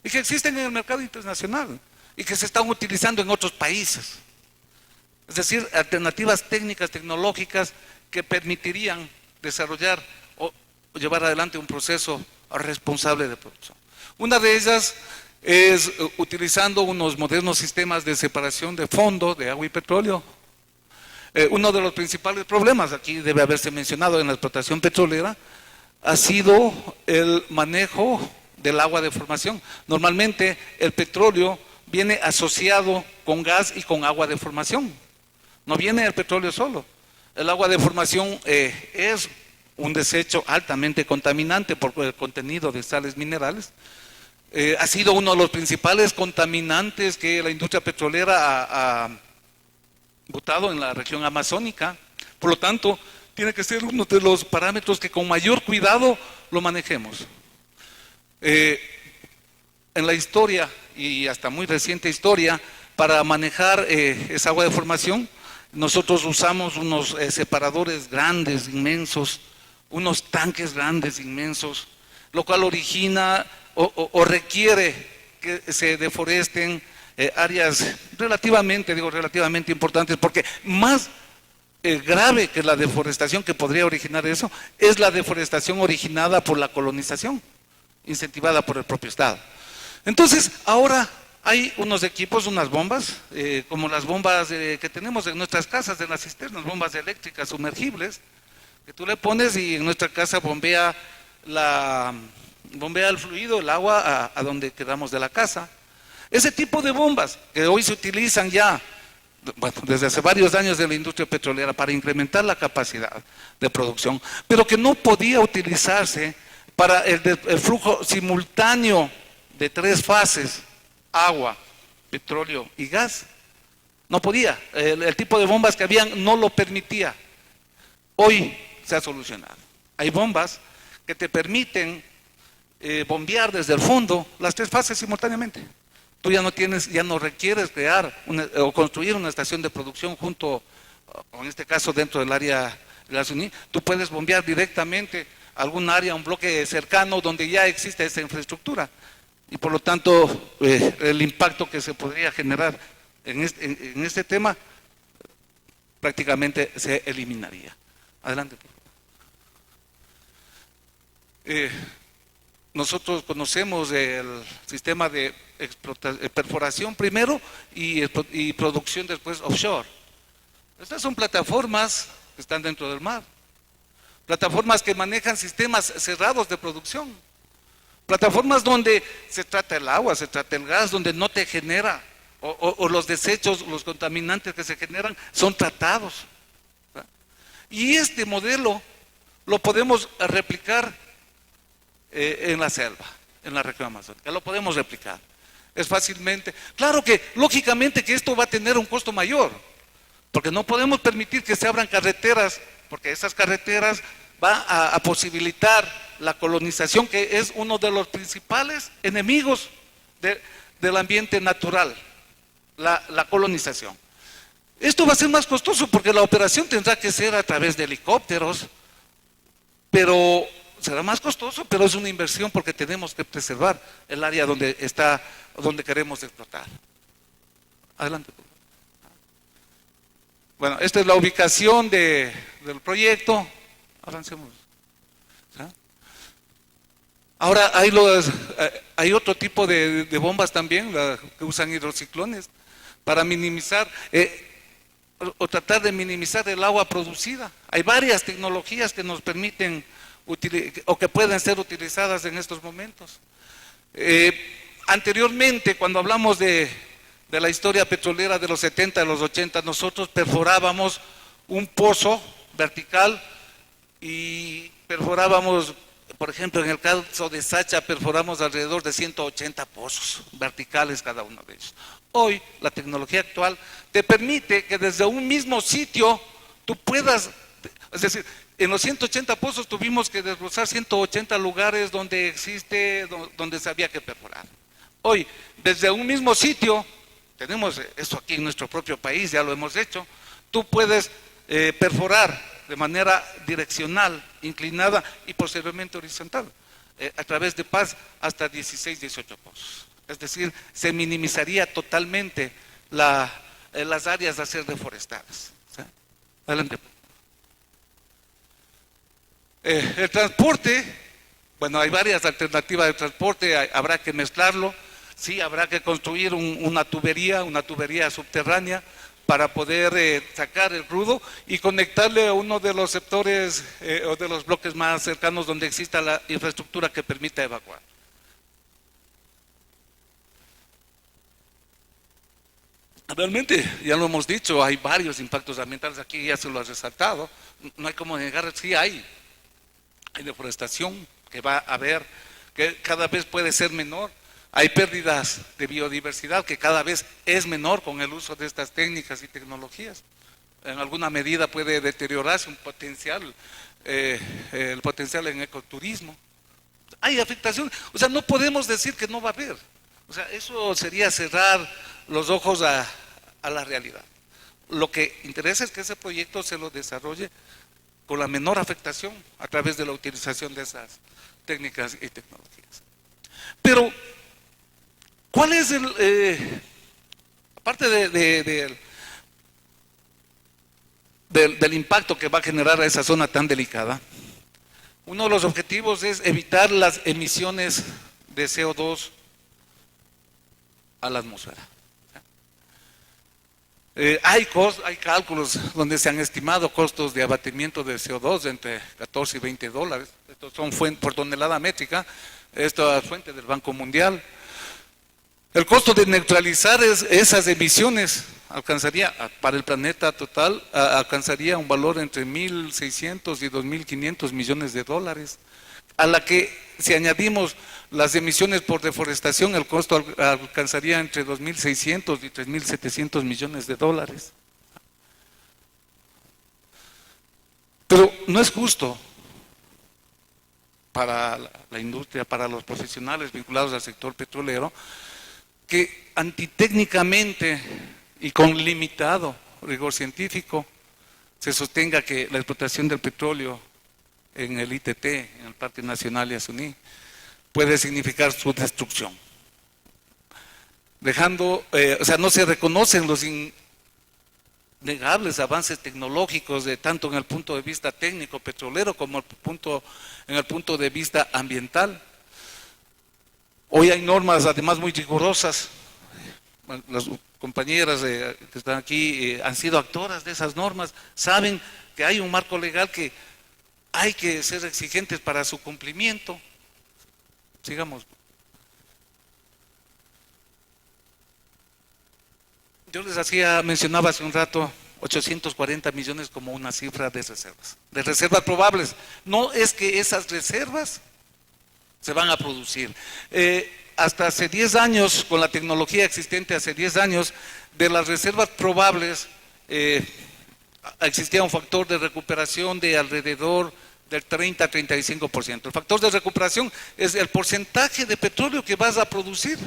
F: y que existen en el mercado internacional y que se están utilizando en otros países. Es decir, alternativas técnicas, tecnológicas que permitirían desarrollar o llevar adelante un proceso responsable de producción. Una de ellas es utilizando unos modernos sistemas de separación de fondo de agua y petróleo. Uno de los principales problemas, aquí debe haberse mencionado en la explotación petrolera, ha sido el manejo del agua de formación. Normalmente el petróleo viene asociado con gas y con agua de formación. No viene el petróleo solo. El agua de formación es un desecho altamente contaminante por el contenido de sales minerales. Ha sido uno de los principales contaminantes que la industria petrolera ha botado en la región amazónica. Por lo tanto, tiene que ser uno de los parámetros que con mayor cuidado lo manejemos. En la historia, y hasta muy reciente historia, para manejar esa agua de formación, nosotros usamos unos separadores grandes, inmensos, unos tanques grandes, inmensos, lo cual origina o requiere que se deforesten áreas relativamente importantes, porque más grave que la deforestación que podría originar eso, es la deforestación originada por la colonización, incentivada por el propio Estado. Entonces, ahora hay unos equipos, unas bombas, como las bombas que tenemos en nuestras casas, en las cisternas, bombas eléctricas sumergibles, que tú le pones y en nuestra casa bombea el fluido, el agua, a donde queramos de la casa. Ese tipo de bombas que hoy se utilizan ya, bueno, desde hace varios años de la industria petrolera para incrementar la capacidad de producción, pero que no podía utilizarse para el flujo simultáneo de 3 fases, agua, petróleo y gas. No podía, el tipo de bombas que habían no lo permitía. Hoy se ha solucionado. Hay bombas que te permiten bombear desde el fondo las 3 fases simultáneamente. Tú ya no requieres crear o construir una estación de producción junto, o en este caso dentro del área de la SUNY. Tú puedes bombear directamente algún área, un bloque cercano donde ya existe esa infraestructura. Y por lo tanto, el impacto que se podría generar en este tema prácticamente se eliminaría. Adelante, por favor. Nosotros conocemos el sistema de perforación primero y producción después offshore. Estas son plataformas que están dentro del mar, plataformas que manejan sistemas cerrados de producción, plataformas donde se trata el agua, se trata el gas, donde no te genera, o los desechos, los contaminantes que se generan son tratados. Y este modelo lo podemos replicar en la selva, en la región amazónica, lo podemos replicar. Es fácilmente, claro que lógicamente que esto va a tener un costo mayor, porque no podemos permitir que se abran carreteras, porque esas carreteras van a posibilitar la colonización, que es uno de los principales enemigos del ambiente natural, la colonización. Esto va a ser más costoso porque la operación tendrá que ser a través de helicópteros, pero será más costoso, pero es una inversión porque tenemos que preservar el área donde queremos explotar. Adelante. Bueno, esta es la ubicación del proyecto. Avancemos. Ahora hay otro tipo de bombas también que usan hidrociclones para minimizar o tratar de minimizar el agua producida. Hay varias tecnologías que nos permiten o que pueden ser utilizadas en estos momentos. Anteriormente, cuando hablamos de la historia petrolera de los 70, de los 80, nosotros perforábamos un pozo vertical y perforábamos, por ejemplo, en el caso de Sacha, perforamos alrededor de 180 pozos verticales cada uno de ellos. Hoy, la tecnología actual te permite que desde un mismo sitio tú puedas, es decir, en los 180 pozos tuvimos que desbrozar 180 lugares donde se había que perforar. Hoy, desde un mismo sitio, tenemos esto aquí en nuestro propio país, ya lo hemos hecho, tú puedes perforar de manera direccional, inclinada y posteriormente horizontal, a través de paz hasta 16, 18 pozos. Es decir, se minimizaría totalmente las áreas a ser deforestadas. ¿Sí? Adelante. El transporte, bueno, hay varias alternativas de transporte, habrá que mezclarlo, sí, habrá que construir una tubería subterránea para poder sacar el crudo y conectarle a uno de los sectores o de los bloques más cercanos donde exista la infraestructura que permita evacuar. Realmente, ya lo hemos dicho, hay varios impactos ambientales, aquí ya se lo ha resaltado, no hay como negar, sí hay deforestación que va a haber, que cada vez puede ser menor, hay pérdidas de biodiversidad que cada vez es menor con el uso de estas técnicas y tecnologías. En alguna medida puede deteriorarse el potencial en ecoturismo. Hay afectación, o sea, no podemos decir que no va a haber, o sea, eso sería cerrar los ojos a la realidad. Lo que interesa es que ese proyecto se lo desarrolle con la menor afectación a través de la utilización de esas técnicas y tecnologías. Pero, ¿cuál es aparte del impacto que va a generar a esa zona tan delicada? Uno de los objetivos es evitar las emisiones de CO2 a la atmósfera. Hay cálculos donde se han estimado costos de abatimiento de CO2 entre 14 y 20 dólares. Estos son por tonelada métrica. Esto es fuente del Banco Mundial. El costo de neutralizar esas emisiones alcanzaría, para el planeta total, alcanzaría un valor entre 1.600 y 2.500 millones de dólares. A la que, si añadimos las emisiones por deforestación, el costo alcanzaría entre 2.600 y 3.700 millones de dólares. Pero no es justo para la industria, para los profesionales vinculados al sector petrolero, que antitécnicamente y con limitado rigor científico se sostenga que la explotación del petróleo en el ITT, en el Parque Nacional Yasuní, puede significar su destrucción. O sea, no se reconocen los innegables avances tecnológicos, tanto en el punto de vista técnico petrolero como en el punto de vista ambiental. Hoy hay normas además muy rigurosas. Las compañeras que están aquí han sido actoras de esas normas, saben que hay un marco legal que hay que ser exigentes para su cumplimiento. Sigamos. Yo mencionaba hace un rato 840 millones como una cifra de reservas probables. No es que esas reservas se van a producir. Hasta hace 10 años, con la tecnología existente hace 10 años, de las reservas probables existía un factor de recuperación de alrededor del 30 a 35%. El factor de recuperación es el porcentaje de petróleo que vas a producir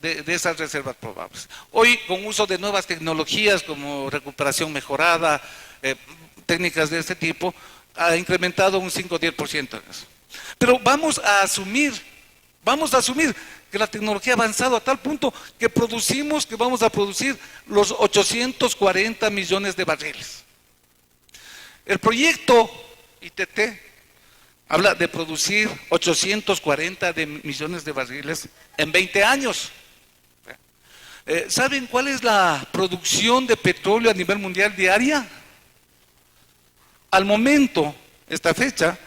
F: de esas reservas probables. Hoy, con uso de nuevas tecnologías como recuperación mejorada, técnicas de este tipo, ha incrementado un 5 o 10% en eso. Pero vamos a asumir que la tecnología ha avanzado a tal punto que vamos a producir los 840 millones de barriles. El proyecto ITT habla de producir 840 millones de barriles en 20 años. ¿Saben cuál es la producción de petróleo a nivel mundial diaria? Al momento, esta fecha,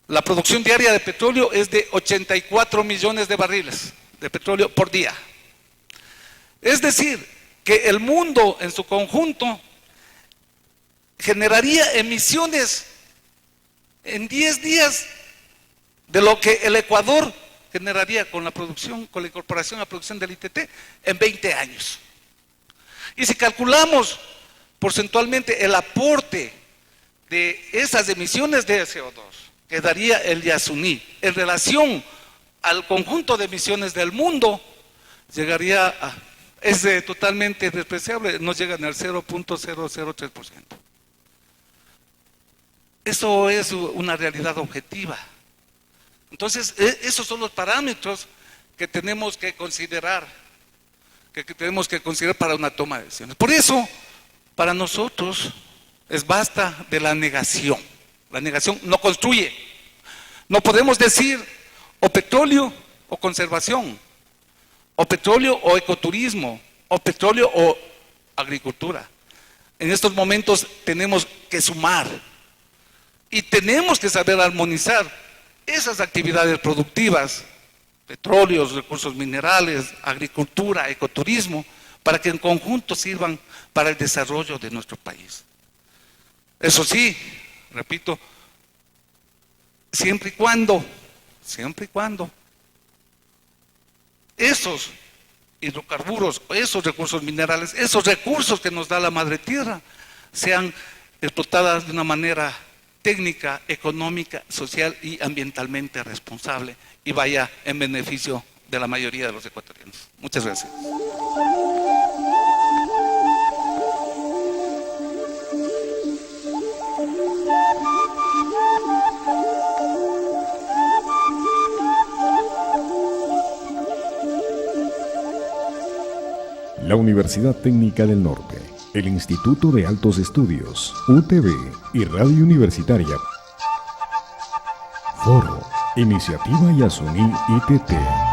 F: la producción diaria de petróleo es de 84 millones de barriles de petróleo por día. Es decir, que el mundo en su conjunto generaría emisiones en 10 días de lo que el Ecuador generaría con la incorporación a la producción del ITT en 20 años. Y si calculamos porcentualmente el aporte de esas emisiones de CO2 que daría el Yasuní en relación al conjunto de emisiones del mundo, llegaría a, es totalmente despreciable, no llega ni al 0.003%. Eso es una realidad objetiva. Entonces, esos son los parámetros que tenemos que considerar, para una toma de decisiones. Por eso, para nosotros, basta de la negación. La negación no construye. No podemos decir o petróleo o conservación, o petróleo o ecoturismo, o petróleo o agricultura. En estos momentos tenemos que sumar y tenemos que saber armonizar esas actividades productivas, petróleos, recursos minerales, agricultura, ecoturismo, para que en conjunto sirvan para el desarrollo de nuestro país. Eso sí, repito, siempre y cuando esos hidrocarburos, esos recursos minerales, esos recursos que nos da la madre tierra, sean explotadas de una manera técnica, económica, social y ambientalmente responsable y vaya en beneficio de la mayoría de los ecuatorianos. Muchas gracias.
A: La Universidad Técnica del Norte, el Instituto de Altos Estudios, UTB y Radio Universitaria. Foro, Iniciativa Yasuní ITT.